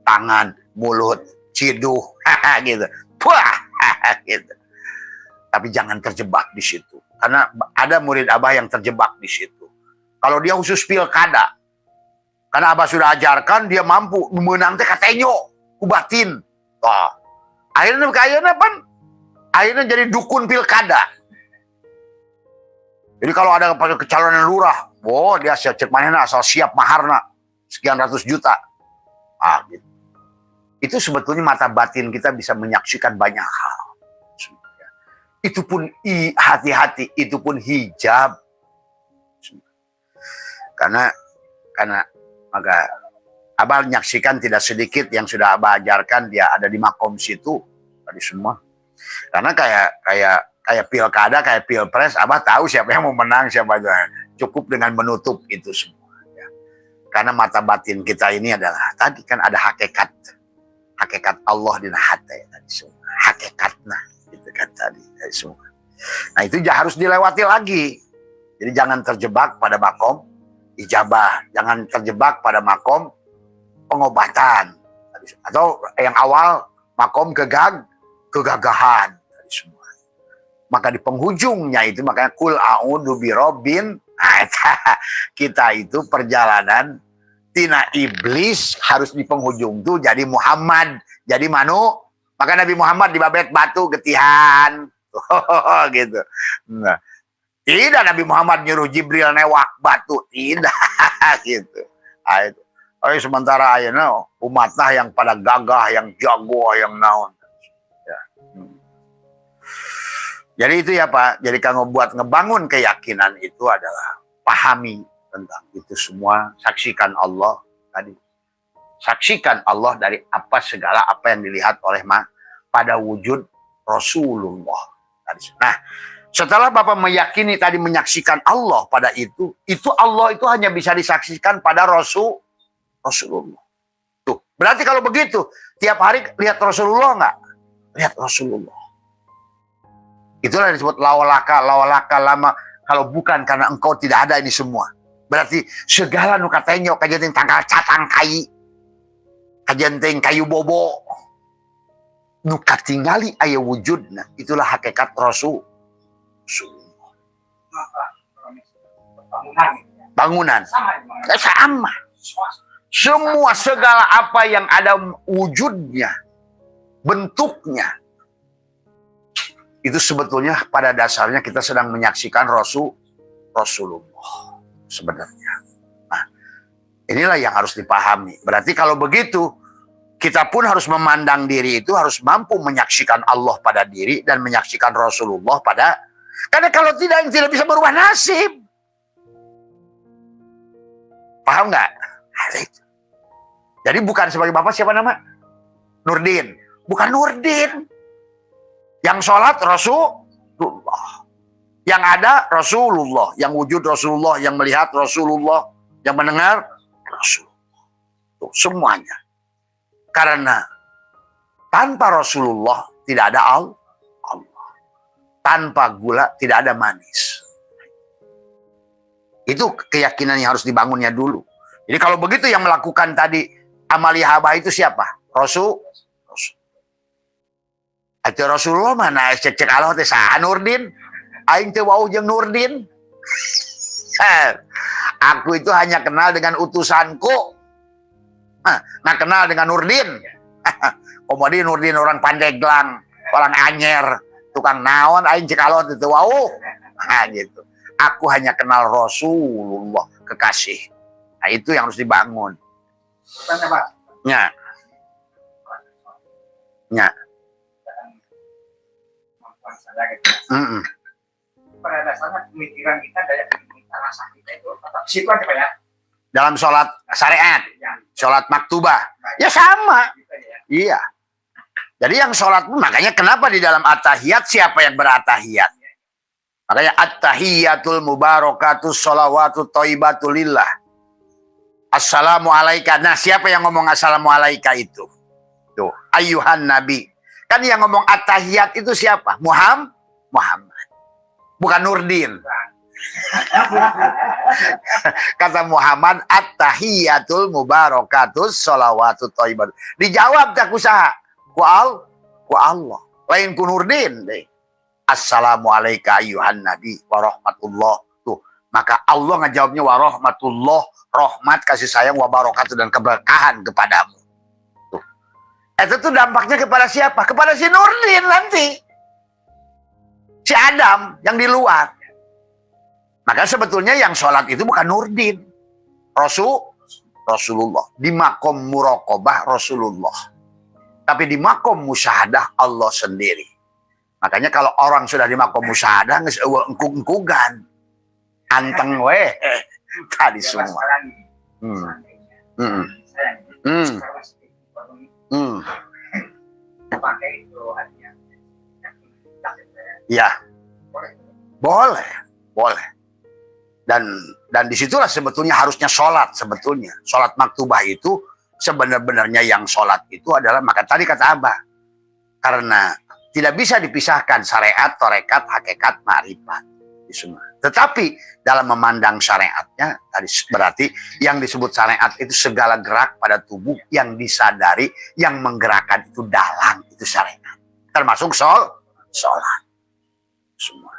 S2: Tangan, mulut, ciduh, gitu. Puah, gitu. Tapi jangan terjebak di situ. Karena ada murid Abah yang terjebak di situ. Kalau dia khusus pilkada, Karena Abah sudah ajarkan, dia mampu menang teh katenyo, kubatin. Wah. Akhirnya akhirnya jadi dukun pilkada. Jadi kalau ada kecalonan lurah, dia cek manehna asal siap maharna sekian ratus juta. Gitu. Itu sebetulnya mata batin kita bisa menyaksikan banyak hal. Itu pun hati-hati, itu pun hijab. Karena maka Abah menyaksikan tidak sedikit yang sudah Abah ajarkan, dia ada di makom situ tadi semua. Karena kayak pilkada, kayak pilpres, Abah tahu siapa yang mau menang, siapa itu. Cukup dengan menutup itu semua. Ya. Karena mata batin kita ini adalah tadi kan ada hakikat Allah di hati tadi semua. Hakikatnya itu kan tadi semua. Nah itu harus dilewati lagi. Jadi jangan terjebak pada makom ijabah, jangan terjebak pada makom pengobatan, atau yang awal makom kegagahan tadi semua. Maka di penghujungnya itu makanya kul a'udzu birabbin. Kita itu perjalanan tina iblis harus di penghujung tuh jadi Muhammad, jadi manu. Maka Nabi Muhammad dibabet batu getihan. Gitu. Nah, tidak Nabi Muhammad nyuruh Jibril newak batu, tidak gitu. Sementara ayeuna umatnya yang pada gagah, yang jago, yang naon. Ya. Jadi itu ya Pak. Jadi kalau buat ngebangun keyakinan itu adalah pahami tentang itu semua, saksikan Allah tadi. Saksikan Allah dari segala apa yang dilihat oleh pada wujud Rasulullah. Nah, setelah Bapak meyakini tadi menyaksikan Allah pada itu Allah itu hanya bisa disaksikan pada Rasulullah. Tuh, berarti kalau begitu, tiap hari lihat Rasulullah enggak? Lihat Rasulullah. Itulah yang disebut lawalaka lama. Kalau bukan karena engkau tidak ada ini semua. Berarti segala nu katenyo kajenting tanggal catang kai. Kajenting kayu bobo. Nu katingali aya wujudna. Itulah hakikat Rasul. Bangunan. Sama. Semua segala apa yang ada wujudnya, bentuknya, itu sebetulnya pada dasarnya kita sedang menyaksikan Rasulullah sebenarnya. Nah, inilah yang harus dipahami. Berarti kalau begitu, kita pun harus memandang diri itu harus mampu menyaksikan Allah pada diri dan menyaksikan Rasulullah pada. Karena kalau tidak, yang tidak bisa berubah nasib. Paham nggak? Jadi bukan sebagai bapak siapa nama? Nurdin. Bukan Nurdin. Yang sholat Rasulullah. Yang ada Rasulullah. Yang wujud Rasulullah. Yang melihat Rasulullah. Yang mendengar Rasulullah. Tuh, semuanya. Karena tanpa Rasulullah tidak ada Allah. Tanpa gula tidak ada manis. Itu keyakinan yang harus dibangunnya dulu. Jadi kalau begitu yang melakukan tadi amaliyah habah itu siapa? Rasul. Itu Rasulullah mana cek Allah teh saha Nurdin? Aing teh wau jeung Nurdin. Aku itu hanya kenal dengan utusanku. Nggak kenal dengan Nurdin. Kemudian Nurdin orang Pandeglang, orang Anyer, tukang naon aing cek Allah teh wau. Gitu. Aku hanya kenal Rasulullah, kekasih. Nah, itu yang harus dibangun. Ya. Ya.
S3: Pada dasarnya pemikiran kita dari kita rasa kita itu situ aja Pak ya.
S2: Dalam sholat syariat, sholat maktubah, ya sama. Iya. Jadi yang sholat pun makanya kenapa di dalam at-tahiyat siapa yang beratahiyat? Makanya at-tahiyatul mubarakatus sholawatu thayyibatu lillah. Assalamu alaika. Nah, siapa yang ngomong assalamu alaika itu? Tuh, ayuhan nabi. Kan yang ngomong at-tahiyat itu siapa? Muhammad. Bukan Nurdin. Kata Muhammad, at-tahiyatul mubarakatus sholawatu thayyibatu. Dijawab tak usaha. Ku Allah. Lain ku Nurdin deh. Assalamu alaika ayuhan nabi wa rahmatullah. Tuh, Maka Allah ngejawabnya warahmatullah, rahmat, kasih sayang, wabarakatuh, dan keberkahan kepadamu. Tuh. Itu tuh dampaknya kepada siapa? Kepada si Nurdin nanti. Si Adam yang di luar. Maka sebetulnya yang sholat itu bukan Nurdin. Rasulullah. Di makom muraqabah Rasulullah. Tapi di makom musyahadah Allah sendiri. Makanya kalau orang sudah di makom musyahadah, nggak engkung-engkugan. Anteng weh. Tadi semua. Ya. Boleh. Dan disitulah sebetulnya harusnya sholat sebetulnya. Sholat maktubah itu sebenarnya yang sholat itu adalah, maka tadi kata Abah, karena tidak bisa dipisahkan syariat, tarekat, hakikat, ma'rifat. Semua. Tetapi dalam memandang syariatnya, tadi berarti yang disebut syariat itu segala gerak pada tubuh yang disadari, yang menggerakkan itu dalang, itu syariat. Termasuk sholat. Semua.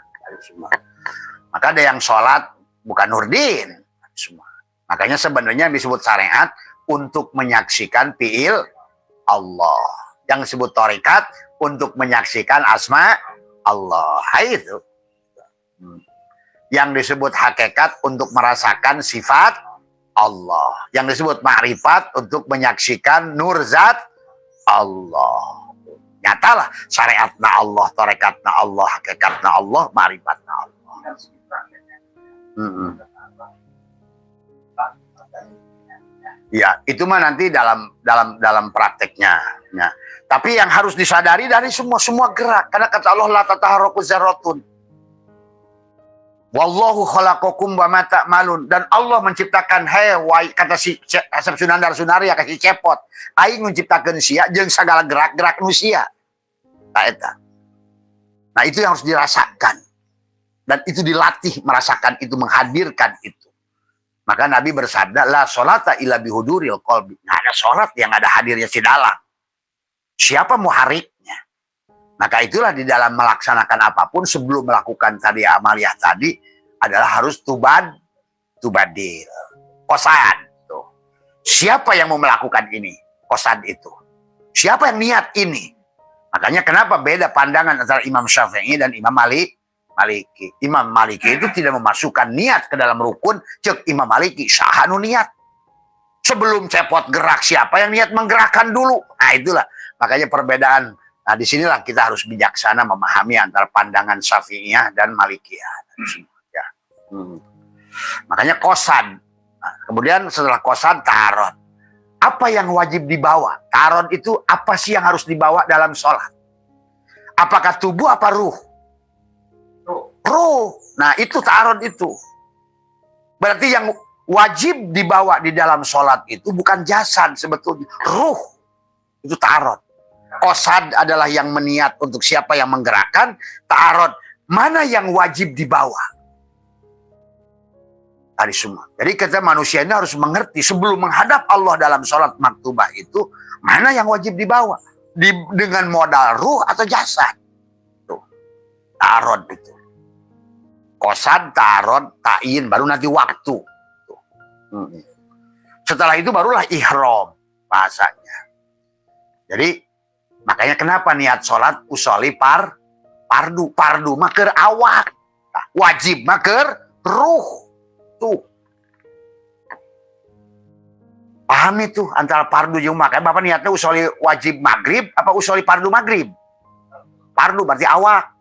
S2: Maka ada yang sholat bukan Nurdin. Semua. Makanya sebenarnya disebut syariat untuk menyaksikan fi'il Allah. Yang disebut tarekat untuk menyaksikan asma Allah. Itu. Yang disebut hakikat untuk merasakan sifat Allah. Yang disebut ma'rifat untuk menyaksikan nur zat Allah. Nyatalah syariatna Allah, tarekatna Allah, hakikatna Allah, ma'rifatna Allah. Ya, itu mah nanti dalam prakteknya. Ya. Tapi yang harus disadari dari semua gerak, karena kata Allah la tataharraku zarratun. Wallahu khalaqakum wa ma ta'malun, dan Allah menciptakan kata si Asep Sunandar Sunaria kasih cepot. Aing menciptakan sia jeung segala gerak-gerak manusia. Nah, itu yang harus dirasakan. Dan itu dilatih merasakan itu, menghadirkan itu. Maka Nabi bersabda, la sholata illa bihuduril qalbi. Nggak ada sholat yang ada hadirnya si dalang. Siapa muhariknya? Maka itulah di dalam melaksanakan apapun sebelum melakukan tadi amaliyah tadi adalah harus tubadil. Qasad. Tuh. Siapa yang mau melakukan ini? Qasad itu. Siapa yang niat ini? Makanya kenapa beda pandangan antara Imam Syafi'i dan Imam Maliki. Imam Maliki itu tidak memasukkan niat ke dalam rukun, cek Imam Maliki sahanu niat. Sebelum cepot gerak, siapa yang niat menggerakkan dulu? Nah itulah. Makanya perbedaan. Nah disinilah kita harus bijaksana memahami antara pandangan Syafi'iyah dan Malikiyah. Ya. Makanya qasad. Nah, kemudian setelah qasad, ta'arud. Apa yang wajib dibawa? Ta'arud itu apa sih yang harus dibawa dalam sholat? Apakah tubuh apa ruh? Ruh. Nah itu ta'arud itu. Berarti yang wajib dibawa di dalam sholat itu bukan jasad sebetulnya. Ruh. Itu ta'arud. Qasad adalah yang meniat untuk siapa yang menggerakkan. Ta'arud. Mana yang wajib dibawa? Tadi semua. Jadi kita manusia ini harus mengerti sebelum menghadap Allah dalam sholat maktubah itu. Mana yang wajib dibawa? Dengan modal ruh atau jasad? Tuh. Ta'arud itu. Qasad, ta'arud, ta'in, baru nanti waktu. Setelah itu barulah ihram bahasanya. Jadi makanya kenapa niat sholat usoli pardu maker awak, wajib maker ruh. Tuh. Paham itu antara pardu jeung makanya Bapak niatnya usoli wajib maghrib apa usoli pardu maghrib? Pardu berarti awak.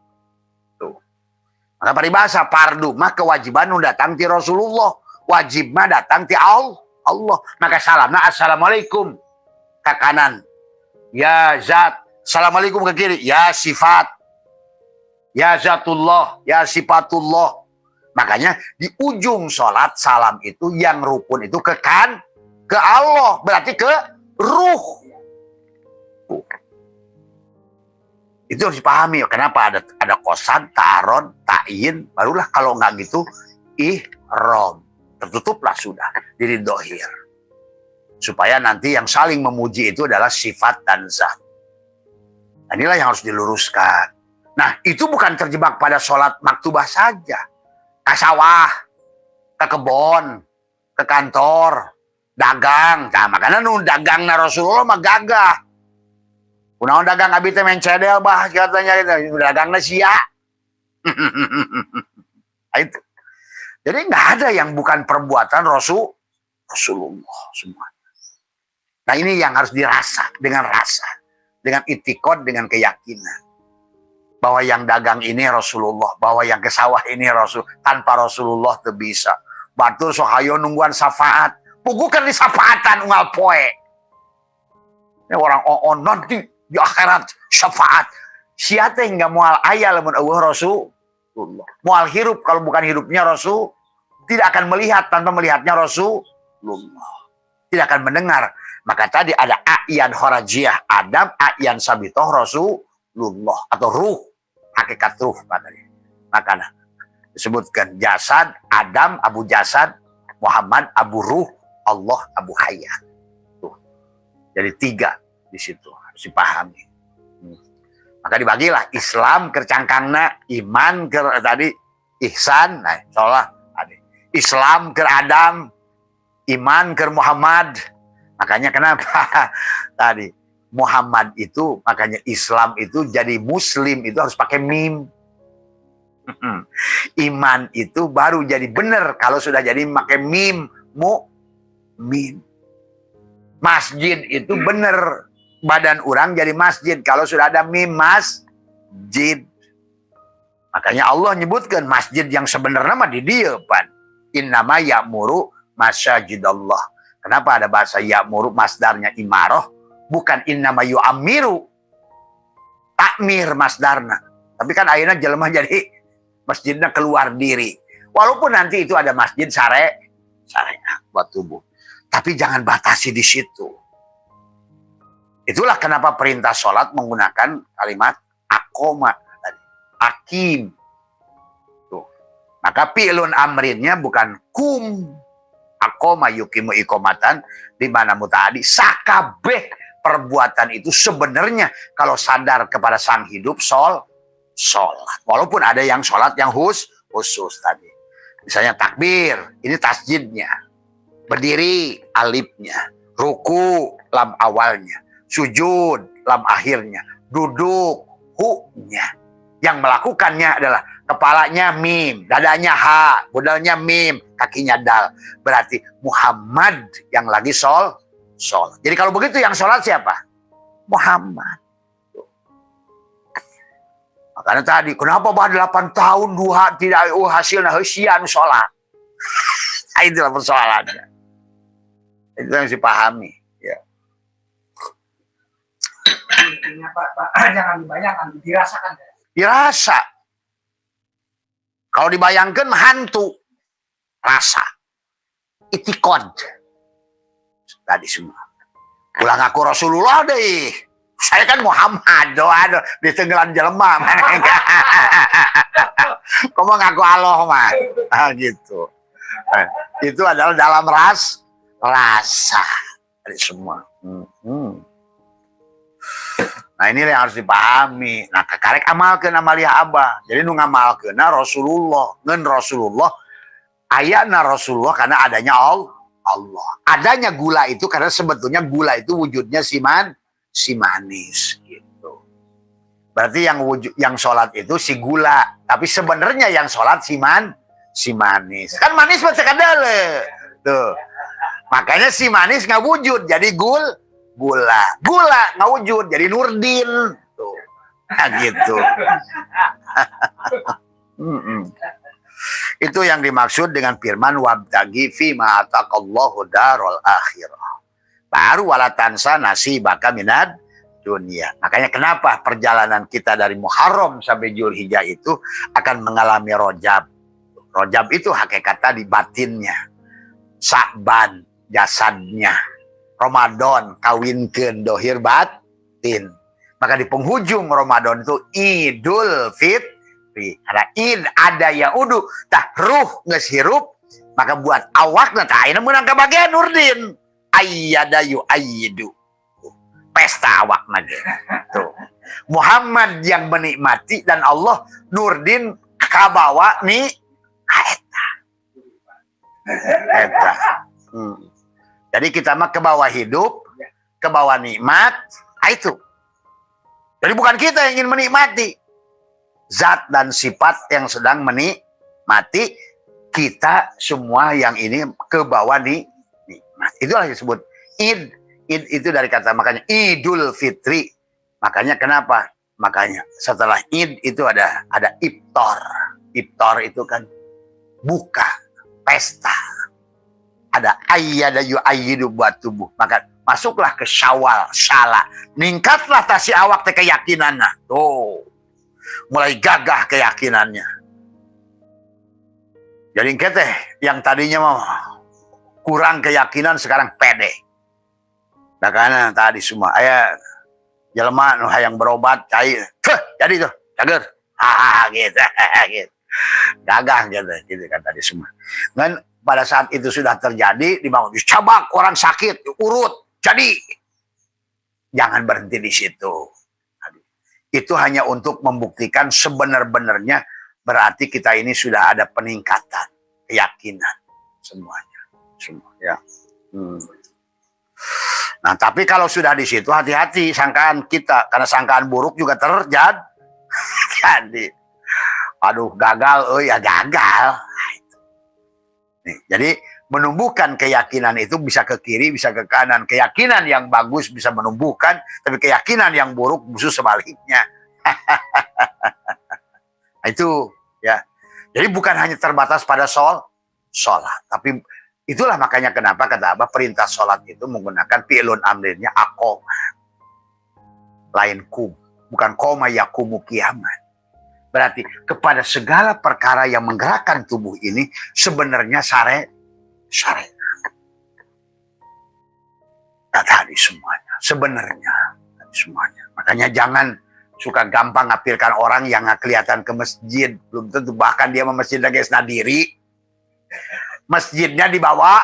S2: Maka paribasa pardu mah kewajiban nu datang ti Rasulullah, wajib mah datang ti Allah. Maka salamna assalamualaikum ke kanan. Ya zat, assalamualaikum ke kiri. Ya sifat. Ya zatullah, ya sifatullah. Makanya di ujung sholat salam itu yang rukun itu ke Allah, berarti ke ruh. Itu harus dipahami. Kenapa ada qasad, ta'arud, ta'in, barulah kalau nggak gitu ihram. Tertutuplah sudah diri dohir. Supaya nanti yang saling memuji itu adalah sifat dan zat. Nah, inilah yang harus diluruskan. Nah itu bukan terjebak pada sholat maktubah saja. Kasawah. ke kebon, ke kantor, dagang. Nah, makanya nu dagang na Rasulullah mah gagah. Kunaon dagang abi teh mencedel bah katanya gitu. Dagang na sia. Itu. Jadi nggak ada yang bukan perbuatan Rasulullah semua. Nah ini yang harus dirasa dengan rasa, dengan itikad, dengan keyakinan bahwa yang dagang ini Rasulullah, bahwa yang ke sawah ini Rasul. Tanpa Rasulullah tuh bisa. Batur sohayo nungguan syafaat, pugukan di syafaatan unggal poe. Ini orang nanti di akhirat syafaat. Siapa yang nggak mual ayah lamun Allah Rasulullah. Mual hirup kalau bukan hidupnya Rasul. Tidak akan melihat tanpa melihatnya Rasulullah. Tidak akan mendengar. Maka tadi ada a'yan horajiah Adam, a'yan sabitoh Rasulullah. Atau ruh, hakikat ruh. Makanya disebutkan jasad, Adam, Abu Jasad, Muhammad, Abu Ruh, Allah, Abu Hayat. Tuh. Jadi 3 di situ harus dipahami. Maka dibagilah Islam ke cangkangna, iman ke tadi, ihsan, nah seolah Islam ke Adam, iman ke Muhammad. Makanya kenapa tadi Muhammad itu, makanya Islam itu jadi Muslim itu harus pakai mim. Iman itu baru jadi benar kalau sudah jadi pakai mim, mukmin. Masjid itu benar, badan orang jadi masjid kalau sudah ada mim, masjid. Makanya Allah nyebutkan masjid yang sebenarnya mah di dia pan. Innama ya'muru masajidallah. Kenapa ada bahasa ya'muru masdarnya imarah, bukan innama yu'amiru. Takmir masdarna. Tapi kan akhirnya jelema jadi masjidnya keluar diri. Walaupun nanti itu ada masjid syariah buat tubuh. Tapi jangan batasi di situ. Itulah kenapa perintah sholat menggunakan kalimat akoma tadi. Akim. Tuh. Maka fi'lun amrinnya bukan kum. Akoma yukimu ikomatan di mana muta'adi. Sakabeh perbuatan itu sebenarnya kalau sadar kepada sang hidup sholat. Walaupun ada yang sholat yang khusus tadi. Misalnya takbir, ini tasjidnya. Berdiri, alifnya. Ruku, lam awalnya. Sujud, lam akhirnya. Duduk, hu-nya. Yang melakukannya adalah kepalanya mim, dadanya ha, budalnya mim, kakinya dal. Berarti Muhammad yang lagi sholat. Jadi kalau begitu yang sholat siapa? Muhammad. Makanya tadi, kenapa bah 8 tahun duha tidak hasilnya hesian sholat? Itulah persoalannya. Itu yang harus dipahami. Ya.
S3: Intinya Pak, jangan dibayangkan, dirasakan.
S2: Dirasa. Kalau dibayangkan hantu. Rasa. Itikad. Tadi semua. Ulang aku Rasulullah deh. Saya kan Muhammad. Doa di tenggelam jelema. Kamu ngaku Allah mah. Nah, gitu. Itu adalah dalam rasa. Tadi semua. Nah ini yang harus dipahami. Nah karek amalkeun amalia abah. Jadi nu ngamalkeun Rasulullah, ngen Rasulullah, ayana Rasulullah karena adanya Allah. Adanya gula itu karena sebetulnya gula itu wujudnya si manis gitu. Berarti yang sholat itu si gula, tapi sebenarnya yang sholat si manis. Kan manis mah sekadale. Tuh. Makanya si manis nggak wujud jadi gula nggak wujud jadi Nurdin tuh. Nah, gitu. Itu yang dimaksud dengan firman wabtagi fi ma ataqallahu darul akhirah. Baru walatansa nasibaka minad dunia. Makanya kenapa perjalanan kita dari Muharram sampai Zulhijjah itu akan mengalami rojab. Rojab itu hakikat tadi batinnya. Sa'ban jasadnya. Ramadan kawinkeun dohir batin. Maka di penghujung Ramadan itu Idul Fitri. Ada id ada yaudu tah ruh geus hirup maka buat awakna tah ayeuna meunang ka bagian Nurdin ayyadayu ayyidu. Pesta awakna ge. Tuh. Muhammad yang menikmati dan Allah Nurdin kabawa ni eta. Eta. Jadi kita mah ke bawah hidup, ke bawah nikmat, itu. Jadi bukan kita yang ingin menikmati. Zat dan sifat yang sedang menikmati, kita semua yang ini ke bawah nikmat. Itulah yang disebut id. Id itu dari kata makanya Idul Fitri. Makanya kenapa? Makanya setelah id itu ada iftar. Iftar itu kan buka, pesta. Ada ayyada yu'ayyidu buat tubuh. Maka masuklah ke Syawal, Syala. Ningkatlah tasi awak teh keyakinannya. Tuh. Mulai gagah keyakinannya. Jadi teh yang tadinya mau kurang keyakinan sekarang pede. Nah karena tadi semua aya jelema nu hayang berobat cai. Jadi tuh, cager. Gitu. Gitu. Gagah gitu kan tadi semua. Dan pada saat itu sudah terjadi, dibangun dicabak orang sakit, urut, jadi jangan berhenti di situ. Itu hanya untuk membuktikan sebenar-benarnya berarti kita ini sudah ada peningkatan keyakinan semuanya, semua ya. Nah, tapi kalau sudah di situ hati-hati sangkaan kita, karena sangkaan buruk juga terjadi. Jadi, aduh gagal, oh ya gagal. Nih, jadi menumbuhkan keyakinan itu bisa ke kiri, bisa ke kanan. Keyakinan yang bagus bisa menumbuhkan, tapi keyakinan yang buruk justru sebaliknya. Itu ya. Jadi bukan hanya terbatas pada sholat, tapi itulah makanya kenapa kata Abah perintah sholat itu menggunakan fi'lun amrinnya aqoma. Lain kum, bukan koma yakumu kiamat. Berarti kepada segala perkara yang menggerakkan tubuh ini sebenarnya syariat. Nah, tadi semuanya. Sebenarnya tadi semuanya. Makanya jangan suka gampang ngapirkan orang yang nggak kelihatan ke masjid. Belum tentu bahkan dia ke masjid lagi sendiri. Masjidnya dibawa.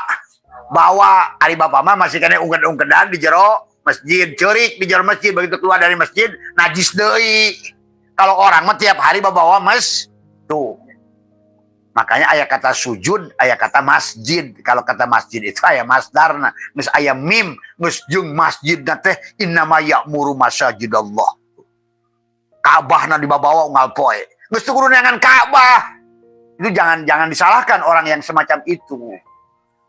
S2: Bawa ari bapak mah masih kena ungked-ungkedan di jero masjid. Cerik di jero masjid. Begitu keluar dari masjid najis deui. Kalau orang mah tiap hari bawa tuh. Makanya ayat kata sujud, ayat kata masjid. Kalau kata masjid itu ayat masdarna, geus aya mim, geus jeung masjidna teh innama ya'muru masajidallah. Ka'bahna dibawa unggal poe. Geus teu kudu neangan Ka'bah. Itu jangan disalahkan orang yang semacam itu.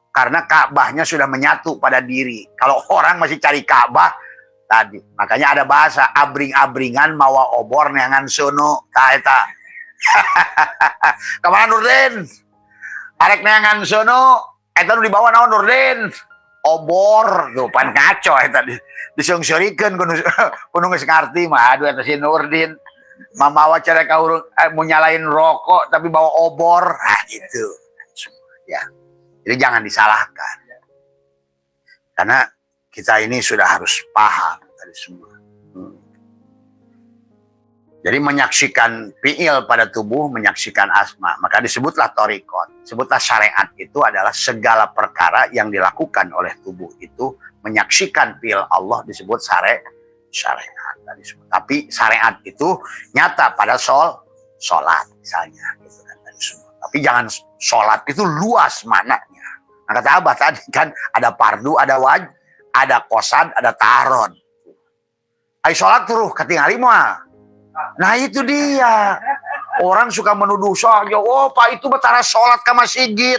S2: Karena Ka'bahnya sudah menyatu pada diri. Kalau orang masih cari Ka'bah tadi, makanya ada bahasa abring-abringan mawa obor neangan sono eta. Kemana Nurdin? Arek neangan sono eta nu dibawa naon Nurdin? Obor tuh pan ngaco eta disungsurikeun kudu geus ngarti mah aduh eta si Nurdin mamawa cara kaurung mau nyalain rokok tapi bawa obor. Gitu. Ya. Jadi jangan disalahkan. Karena kita ini sudah harus paham tadi semua. Jadi menyaksikan fi'il pada tubuh, menyaksikan asma. Maka disebutlah thariqat. Sebutlah syariat itu adalah segala perkara yang dilakukan oleh tubuh itu. Menyaksikan fi'il Allah disebut syariat. Tadi semua. Tapi syariat itu nyata pada sholat misalnya. Gitu kan, tadi semua. Tapi jangan sholat itu luas maknanya. Nah kata Abah tadi kan ada fardu, ada wajib. Ada kosan, ada taron. Ay sholat tuh ketinggali mah. Nah itu dia. Orang suka menuduh saja. Oh Pak itu betara sholat ke masjid.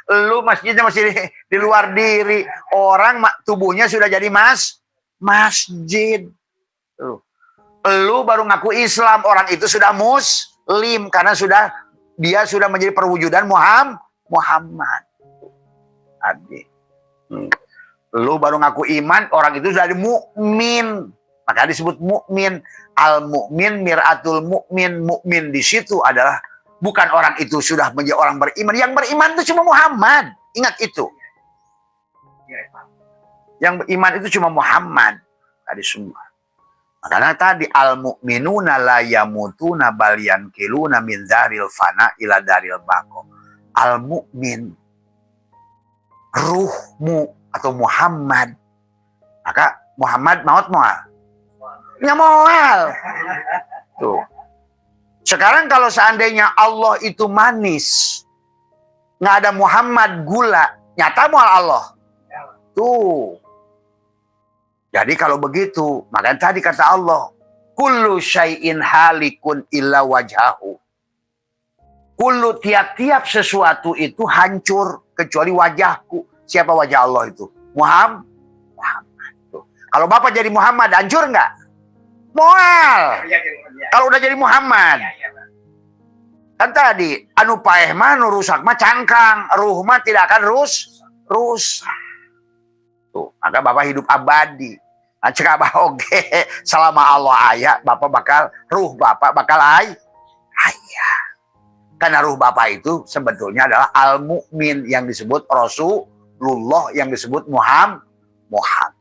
S2: Lu masjidnya masih di luar diri. Orang tubuhnya sudah jadi masjid. Lu baru ngaku Islam. Orang itu sudah muslim. Karena dia sudah menjadi perwujudan Muhammad. Adik. Lu baru ngaku iman, orang itu sudah mukmin. Maka disebut mukmin. Al-mukmin miratul mukmin. Mukmin di situ adalah bukan orang itu sudah menjadi orang beriman. Yang beriman itu cuma Muhammad. Ingat itu. Yang beriman itu cuma Muhammad. Tadi semua. Makanya tadi al-mukminuna la yamutuna bal yankiluna min daril fana ila daril baqo. Al-mukmin ruhmu atau Muhammad, maka Muhammad maut moal. Tuh. Sekarang kalau seandainya Allah itu manis, Nggak ada Muhammad, gula. Nyata mual Allah. Tuh. Jadi kalau begitu, makanya tadi kata Allah, kullu syai'in halikun illa wajhahu. Kullu, tiap-tiap sesuatu itu hancur kecuali wajahku. Siapa wajah Allah itu? Muhammad. Tuh. Kalau Bapak jadi Muhammad, hancur nggak? Moal. Kalau udah jadi Muhammad. Kan tadi, anu paeh mah, nu rusak mah cangkang. Ruh mah tidak akan rusak. Tuh, maka Bapak hidup abadi. Nah, cek abah oge, selama Allah ayah, Bapak bakal, ruh Bapak bakal ayah. Karena ruh Bapak itu sebetulnya adalah al-mu'min yang disebut Rasulullah, yang disebut Muhammad.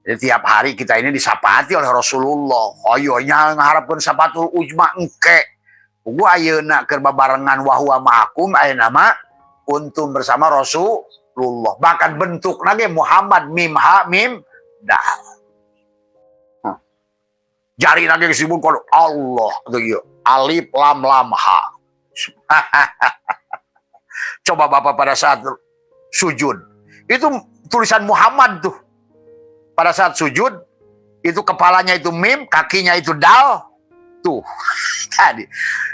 S2: Jadi tiap hari kita ini disapati oleh Rasulullah. Ayonya ngharapkeun sapatul ujma engke. Gua ayeuna keur babarengan wa huwa ma'akum, ayeuna mah untung bersama Rasulullah. Bahkan bentukna ge Muhammad mim ha mim dal. Jari lagi disebut kalau Allah gitu. Alif lam lam ha. Coba Bapak pada saat sujud, itu tulisan Muhammad tuh. Pada saat sujud, itu kepalanya itu mim, kakinya itu dal. Tuh. Tadi.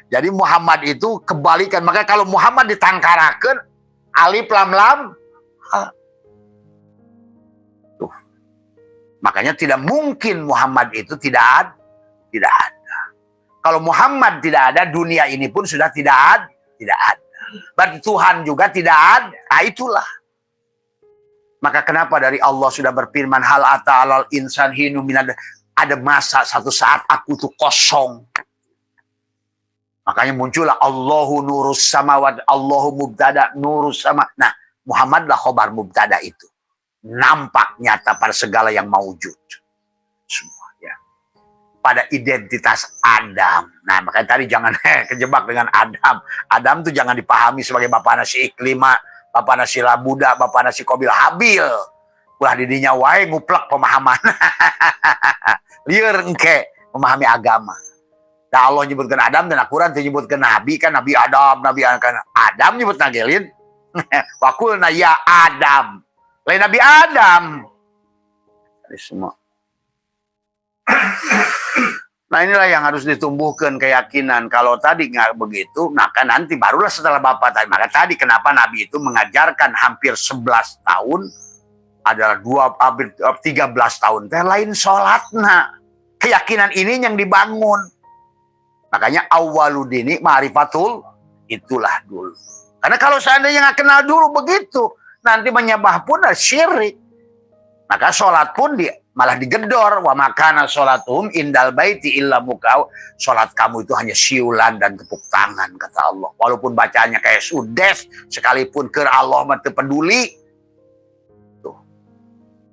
S2: Jadi Muhammad itu kebalikan. Maka kalau Muhammad ditangkarakan, alif lam lam ha. Tuh. Makanya tidak mungkin Muhammad itu tidak ada. Kalau Muhammad tidak ada, dunia ini pun sudah tidak ada. Berarti Tuhan juga tidak ada. Nah, itulah. Maka kenapa dari Allah sudah berfirman, hal ata'alal insan hinu minad, ada masa satu saat aku tuh kosong. Makanya muncullah Allahu nurus samawat, Allahu mubtada nurus sama. Nah, Muhammadlah khobar mubtada itu. Nampak nyata pada segala yang maujud. Semua ya. Pada identitas Adam. Nah, makanya tadi jangan kejebak dengan Adam. Adam tuh jangan dipahami sebagai bapak nasi Iklima, bapak nasi Labuda, bapak nasi Kobil Habil. Ulah didinya wae nguplek pemahaman. Lieur engke memahami agama. Nah, Allah nyebutkan Adam dan Al-Quran menyebutkan Nabi, kan Nabi Adam, Adam nyebut nagelin. Wakulna ya Adam. Lain Nabi Adam. Ini semua. Nah, inilah yang harus ditumbuhkan keyakinan. Kalau tadi nggak begitu, maka nanti barulah setelah Bapak tadi. Maka tadi kenapa Nabi itu mengajarkan hampir 11 tahun adalah 13 tahun. Teh lain sholatna. Keyakinan ini yang dibangun. Makanya awaludini ma'rifatul, itulah dulu. Karena kalau seandainya nggak kenal dulu begitu, nanti menyembah pun ada syirik. Maka sholat pun malah digedor. Wa makana sholatuhum indal baiti illa mukau. Sholat kamu itu hanya siulan dan tepuk tangan, kata Allah. Walaupun bacanya kayak sudes, sekalipun ke Allah mati peduli. Tuh.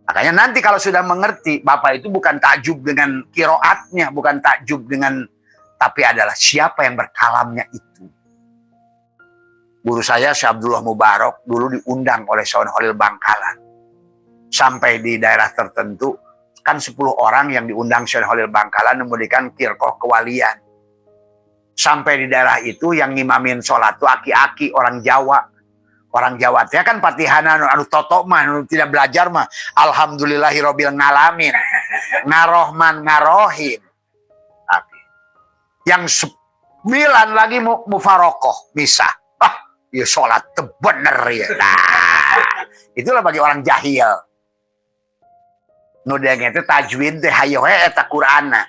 S2: Makanya nanti kalau sudah mengerti, Bapak itu bukan takjub dengan kiroatnya, bukan takjub dengan, tapi adalah siapa yang berkalamnya itu. Guru saya, Syekh Abdullah Mubarak, dulu diundang oleh Syekh Holil Bangkalan. Sampai di daerah tertentu, kan 10 orang yang diundang Syekh Holil Bangkalan memberikan kirkoh kewalian. Sampai di daerah itu yang ngimamin sholat itu aki-aki orang Jawa. Orang Jawa itu kan patihana anu totok mah, anu tidak belajar mah. Alhamdulillahirabbil ngalamin. Ngarohman ngarohim. Yang 9 lagi mufarokoh misah. Ya sholat bener ya. Nah, itulah bagi orang jahil. Nu itu tajwid teh hayo eta Qur'ana.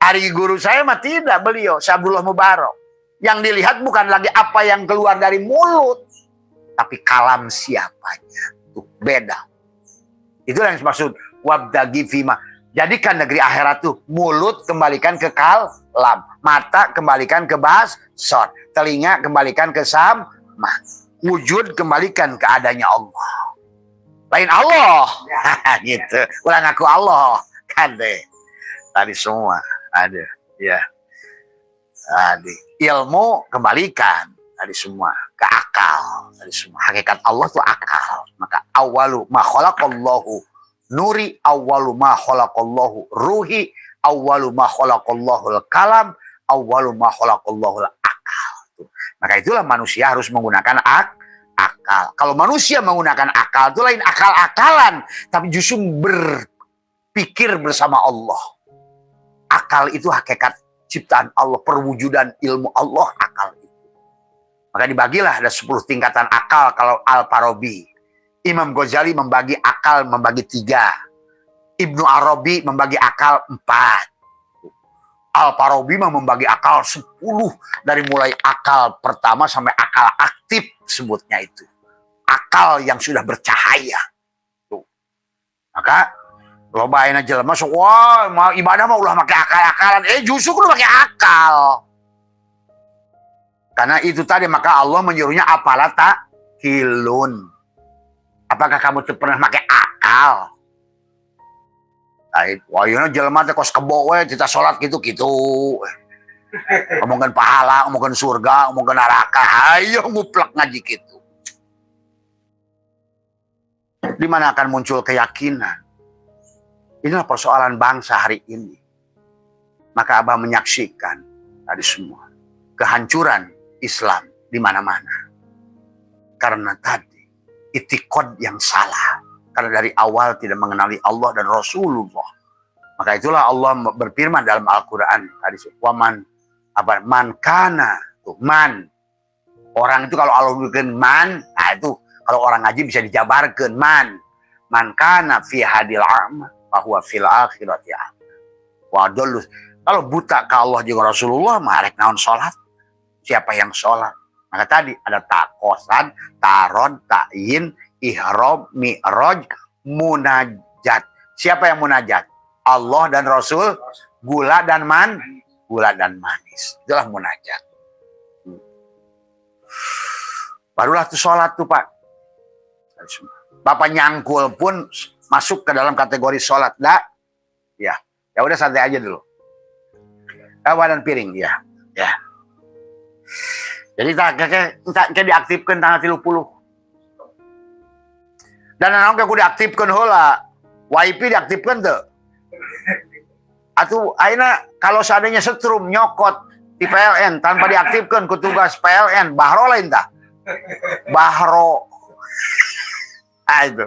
S2: Ari guru saya mah tidak, beliau Syekh Abdullah Mubarak. Yang dilihat bukan lagi apa yang keluar dari mulut, tapi kalam siapanya. Tuh beda. Itulah yang dimaksud wabdagi fima. Jadikan negeri akhirat tuh mulut kembalikan ke kalam, mata kembalikan ke basar, telinga kembalikan ke sama, wujud kembalikan ke adanya Allah. Lain Allah, gitu. Ulang aku Allah, kan deh. Tadi semua ada, ya. Tadi ilmu kembalikan, tadi semua ke akal, tadi semua. Hakikat Allah tuh akal. Maka awalu ma khalaqallahu nuri, awwalu ma khalaqallahu ruhi, awwalu ma khalaqallahu kalam, awwalu ma khalaqallahu akal. Maka itulah manusia harus menggunakan akal. Kalau manusia menggunakan akal itu lain akal-akalan, tapi justru berpikir bersama Allah. Akal itu hakikat ciptaan Allah, perwujudan ilmu Allah, akal itu. Maka dibagilah ada 10 tingkatan akal kalau Al-Farabi. Imam Ghazali membagi akal membagi 3. Ibnu Arabi membagi akal 4. Al-Farabi membagi akal 10, dari mulai akal pertama sampai akal aktif sebutnya itu. Akal yang sudah bercahaya. Tuh. Maka loba ayeuna jelema sok wah mau ibadah mah ulah make akal-akalan. Justru kudu pakai akal. Karena itu tadi maka Allah menyuruhnya apalah takilun. Apakah kamu tuh pernah pakai akal? Wah, ini jelema teh kos kebo we kita salat gitu-gitu. Ngomongkeun pahala, ngomongkeun surga, ngomongkeun neraka. Ayo nguplek ngaji gitu. Di mana akan muncul keyakinan? Inilah persoalan bangsa hari ini. Maka Abah menyaksikan tadi semua kehancuran Islam di mana-mana. Karena tadi itikad yang salah. Karena dari awal tidak mengenali Allah dan Rasulullah. Maka itulah Allah berfirman dalam Al-Quran. Man kana. Man. Orang itu kalau Allah bikin man. Nah itu kalau orang ngaji bisa dijabarkan. Man. Man kana fi hadil a'ma. Bahwa fil akhirati a'ma. Wadolus. Kalau buta ke Allah juga Rasulullah. Marek naon sholat. Siapa yang sholat? Maka tadi ada takosan, taron, ta'in, ihram, mi'raj, munajat. Siapa yang munajat? Allah dan Rasul, gula dan manis. Itulah munajat. Barulah tuh sholat tuh Pak. Bapak nyangkul pun masuk ke dalam kategori sholat. Ya udah santai aja dulu. Wadah piring, ya. Jadi tak diaktifkan tanggal 30. Dan anak aku diaktifkan heula. WiFi diaktifkan tuh. Atuh ayeuna kalau seandainya setrum nyokot di PLN tanpa diaktifkan ku tugas PLN, bahro lain tah. Bahro. Itu.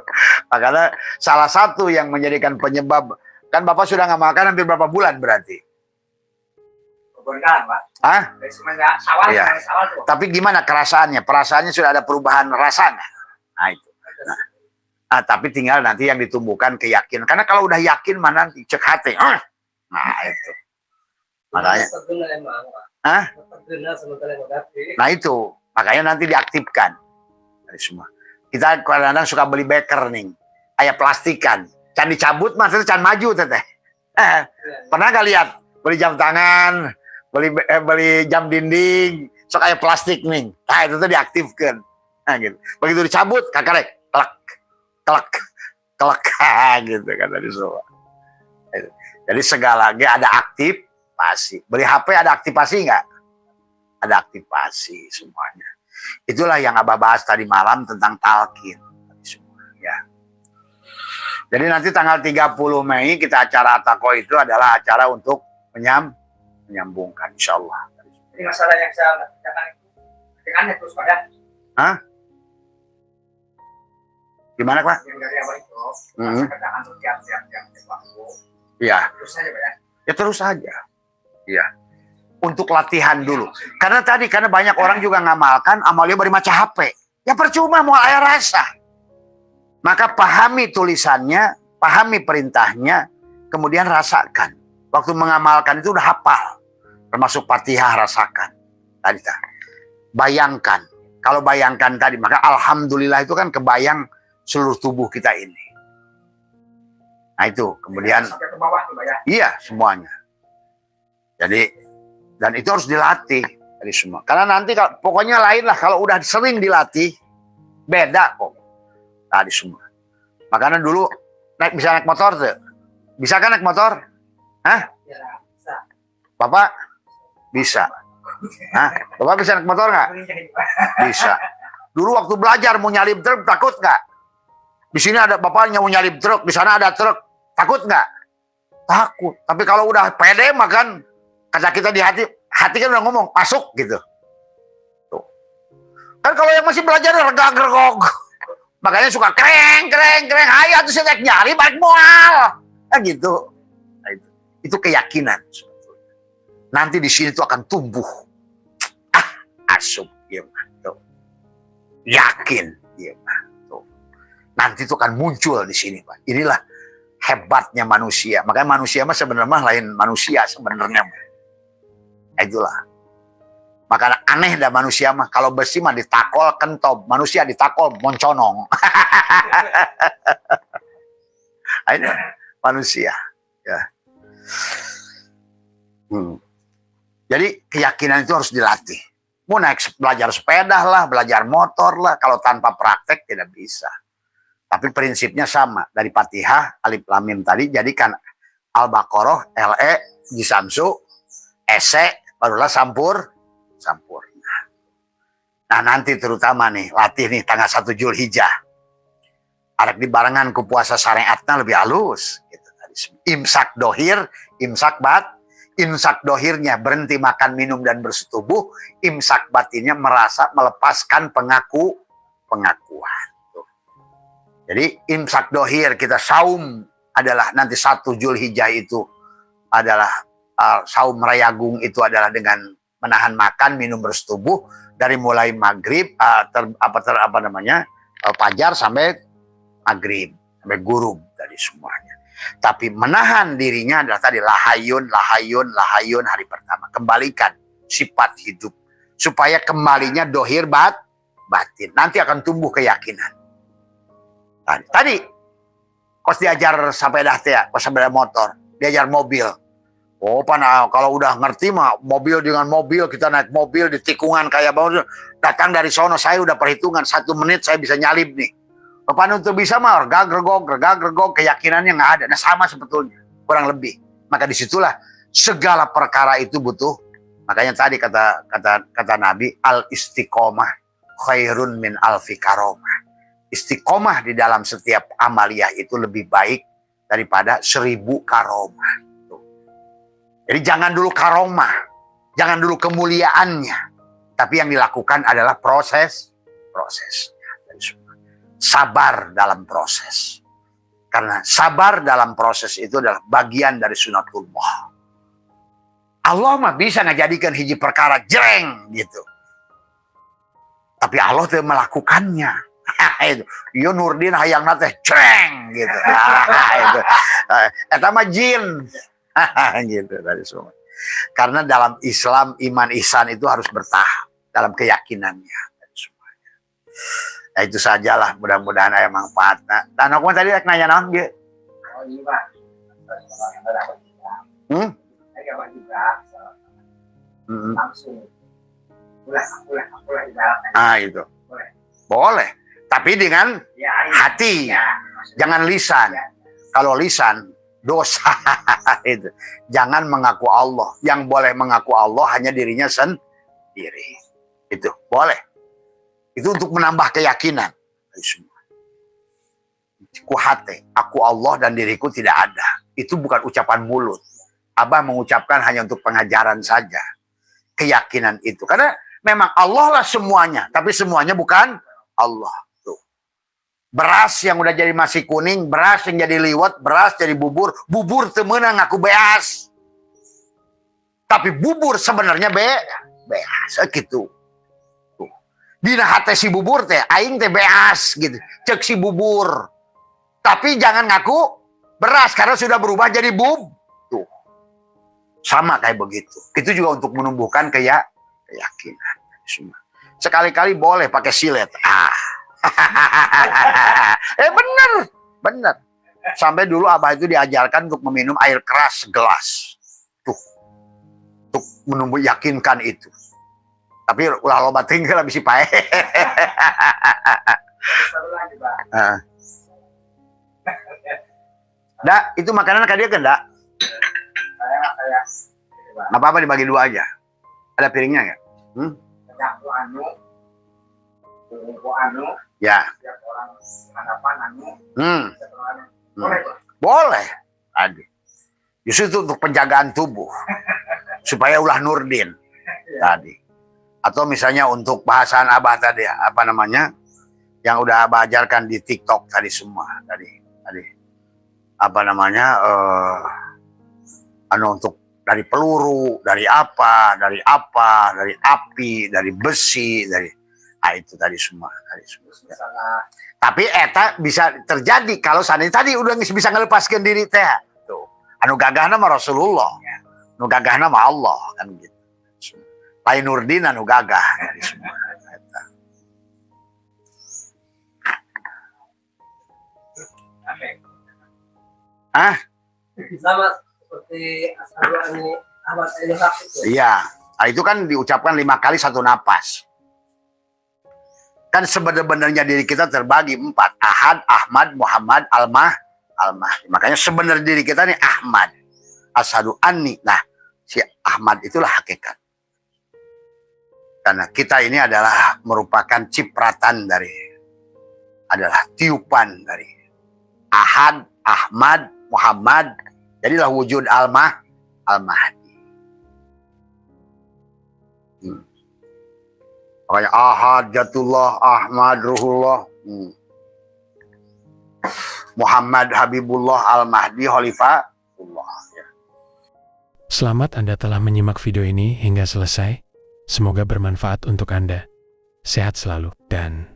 S2: Makanya salah satu yang menjadikan penyebab, kan Bapak sudah ngamalkan hampir berapa bulan berarti?
S3: Benar, Pak.
S2: Hah?
S3: Semenjak sawal,
S2: Iya.
S3: sawal tuh.
S2: Tapi gimana kerasaannya? Perasaannya sudah ada perubahan rasanya. Nah itu. Tapi tinggal nanti yang ditumbuhkan keyakinan. Karena kalau udah yakin mana nanti cek hati. Nah itu. Makanya. Nah itu. Makanya nanti diaktifkan. Dari semua. Kita kadang-kadang suka beli beker nih. Ayah plastikan. Can dicabut mas itu can maju teteh. Pernah gak lihat? Beli jam tangan. Beli jam dinding, sok kayak plastik nih. Nah itu tuh diaktifkan. Nah gitu. Begitu dicabut, kakarek, kelak, gitu kan tadi semua. Jadi segalanya ada aktivasi. Beli HP ada aktivasi nggak? Ada aktivasi semuanya. Itulah yang Abah bahas tadi malam tentang talqin. Ya. Jadi nanti tanggal 30 Mei kita acara Ataqwa itu adalah acara untuk menyambungkan insyaallah.
S3: Jadi masalah yang saya kerjakan itu ketekannya terus pada.
S2: Hah? Gimana Pak?
S3: Yang dari awal itu masa kerjakan setiap waktu.
S2: Iya.
S3: Terus saja Pak ya.
S2: Ya terus saja. Iya. Untuk latihan dulu. Karena banyak orang juga ngamalkan amalnya bari maca HP. Ya percuma mau aya rasa. Maka pahami tulisannya, pahami perintahnya, kemudian rasakan. Waktu mengamalkan itu udah hafal. Termasuk Fatihah rasakan. Tadi bayangkan. Kalau bayangkan tadi, maka alhamdulillah itu kan kebayang seluruh tubuh kita ini. Nah itu, kemudian
S3: sampai ke bawah tuh, ya.
S2: Iya, semuanya. Jadi dan itu harus dilatih dari semua. Karena nanti pokoknya lain lah kalau udah sering dilatih, beda kok. Tadi semua. Makanya dulu bisa naik motor tuh. Bisa kan naik motor? Hah?
S3: Ya, bisa.
S2: Bapak bisa. Hah? Bapak bisa naik motor nggak? Bisa. Dulu waktu belajar mau nyalip truk takut nggak? Di sini ada bapaknya mau nyalip truk, di sana ada truk, takut nggak? Takut. Tapi kalau udah pede makan, kata kita di hati kan udah ngomong masuk gitu. Tuh. Kan kalau yang masih belajar regag-regog. Makanya suka kreng. Ayo tuh saya nyari balik moal. Nah gitu. Nah, itu keyakinan. Nanti di sini tuh akan tumbuh. Asup. Ya, tuh. Yakin. Ya, tuh. Nanti tuh akan muncul di sini, Pak. Inilah hebatnya manusia. Makanya manusia mah sebenarnya lain manusia sebenarnya. Itulah. Makanya aneh dah manusia mah. Kalau besi mah ditakol kentob. Manusia ditakol monconong. Ini manusia. Ya. Jadi keyakinan itu harus dilatih. Mau naik belajar sepeda lah, belajar motor lah. Kalau tanpa praktek tidak bisa. Tapi prinsipnya sama. Dari Fatihah, Alif Lam Mim tadi. Jadikan Al-Baqarah, LE, Jisamsu, Ese, barulah sempurna. Nah nanti terutama nih, latih nih tanggal 1 Zulhijjah. Arek di barengan ku puasa syariatnya lebih halus. Gitu. Imsak dohir, imsak bat. Imsak dohirnya berhenti makan, minum, dan bersetubuh. Imsak batinnya merasa melepaskan pengakuan. Tuh. Jadi imsak dohir kita saum adalah nanti 1 Zulhijjah itu adalah saum rayagung itu adalah dengan menahan makan, minum, bersetubuh dari mulai maghrib fajar sampai maghrib sampai gurub dari semuanya. Tapi menahan dirinya adalah tadi lahayun hari pertama. Kembalikan sifat hidup supaya kembalinya dohir batin. Nanti akan tumbuh keyakinan. Tadi kos diajar sepeda teh, kos sepeda motor, diajar mobil. Oh, kalau udah ngerti mah mobil dengan mobil, kita naik mobil di tikungan kayak bau datang dari sono, saya udah perhitungan 1 menit saya bisa nyalip nih. Papan untuk bisa mah regag-regog keyakinannya nggak ada. Nah sama sebetulnya kurang lebih. Maka disitulah segala perkara itu butuh. Makanya tadi kata Nabi al istiqomah khairun min alfi karomah. Istiqomah di dalam setiap amaliyah itu lebih baik daripada 1000 karomah. Jadi jangan dulu karomah, jangan dulu kemuliaannya, tapi yang dilakukan adalah proses. Sabar dalam proses. Karena sabar dalam proses itu adalah bagian dari sunatullah. Allah mah bisa ngajadikan hiji perkara jreng gitu. Tapi Allah tuh melakukannya. Itu. Yo Nurdin hayang teh jreng gitu. Itu. Eta mah jin. Gitu dari semua. Karena dalam Islam iman ihsan itu harus bertahap dalam keyakinannya dari semuanya. Ya itu sajalah, mudah-mudahan ada manfaatnya. Dan aku tadi nanya naon ge?
S3: Oh iya. Langsung.
S2: Itu. Boleh. Tapi dengan hati. Jangan lisan. Kalau lisan dosa. Itu. Jangan mengaku Allah. Yang boleh mengaku Allah hanya dirinya sendiri. Itu boleh. Itu untuk menambah keyakinan. Ku hati, aku Allah dan diriku tidak ada. Itu bukan ucapan mulut. Abah mengucapkan hanya untuk pengajaran saja. Keyakinan itu. Karena memang Allah lah semuanya. Tapi semuanya bukan Allah. Beras yang udah jadi masih kuning, beras yang jadi liwet, beras jadi bubur. Bubur temenang aku beas. Tapi bubur sebenarnya beas. Gitu. Dina hati si bubur teh, aing teh beas gitu. Cek si bubur. Tapi jangan ngaku beras karena sudah berubah jadi tuh. Sama kayak begitu. Itu juga untuk menumbuhkan keyakinan. Sekali-kali boleh pakai silet. Bener. Sampai dulu abah itu diajarkan untuk meminum air keras segelas. Tuh. Untuk menumbuh yakinkan itu. Tapi ulah loba tinggal bisa pae. Dak, itu makanan ka dia kan, Dak? Nggak apa-apa dibagi 2 aja. Ada piringnya nggak? Ya. Boleh. Tadi. Justru itu untuk penjagaan tubuh. Supaya ulah Nurdin. Tadi. Atau misalnya untuk bahasan Abah tadi, apa namanya, yang udah Abah ajarkan di TikTok tadi semua, tadi apa namanya, untuk dari peluru, dari api, dari besi, itu tadi semua. Tapi eta bisa terjadi kalau seandainya tadi udah bisa ngelepaskan diri teh. Tuh. Anu gagahna mah Rasulullah. Anu gagahna mah Allah kan gitu. Lain Nurdin anu gagah tadi semua. Eta.
S4: Sama seperti asyhadu anni Ahmad al-Haq itu.
S2: Iya, itu kan diucapkan 5 kali 1 napas. Kan sebenarnya diri kita terbagi 4. Ahad, Ahmad, Muhammad, Al-Mahdi. Makanya sebenarnya diri kita nih Ahmad. Asyhadu anni. Nah, si Ahmad itulah hakikat. Karena kita ini adalah merupakan cipratan adalah tiupan dari Ahad, Ahmad, Muhammad. Jadilah wujud Al-Mahdi. Makanya Ahad, Jatullah, Ahmad, Ruhullah, Muhammad, Habibullah, Al-Mahdi, Khalifahullah.
S1: Selamat Anda telah menyimak video ini hingga selesai. Semoga bermanfaat untuk Anda. Sehat selalu dan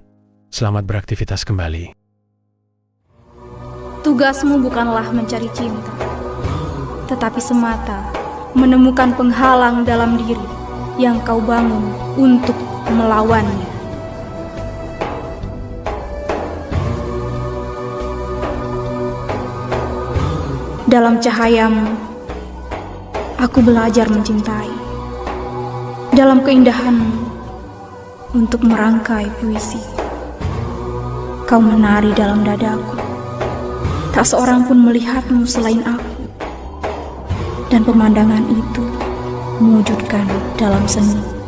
S1: selamat beraktivitas kembali.
S5: Tugasmu bukanlah mencari cinta, tetapi semata menemukan penghalang dalam diri yang kau bangun untuk melawannya. Dalam cahayamu, aku belajar mencintai. Dalam keindahanmu, untuk merangkai puisi. Kau menari dalam dadaku. Tak seorang pun melihatmu selain aku. Dan pemandangan itu mewujudkan dalam seni.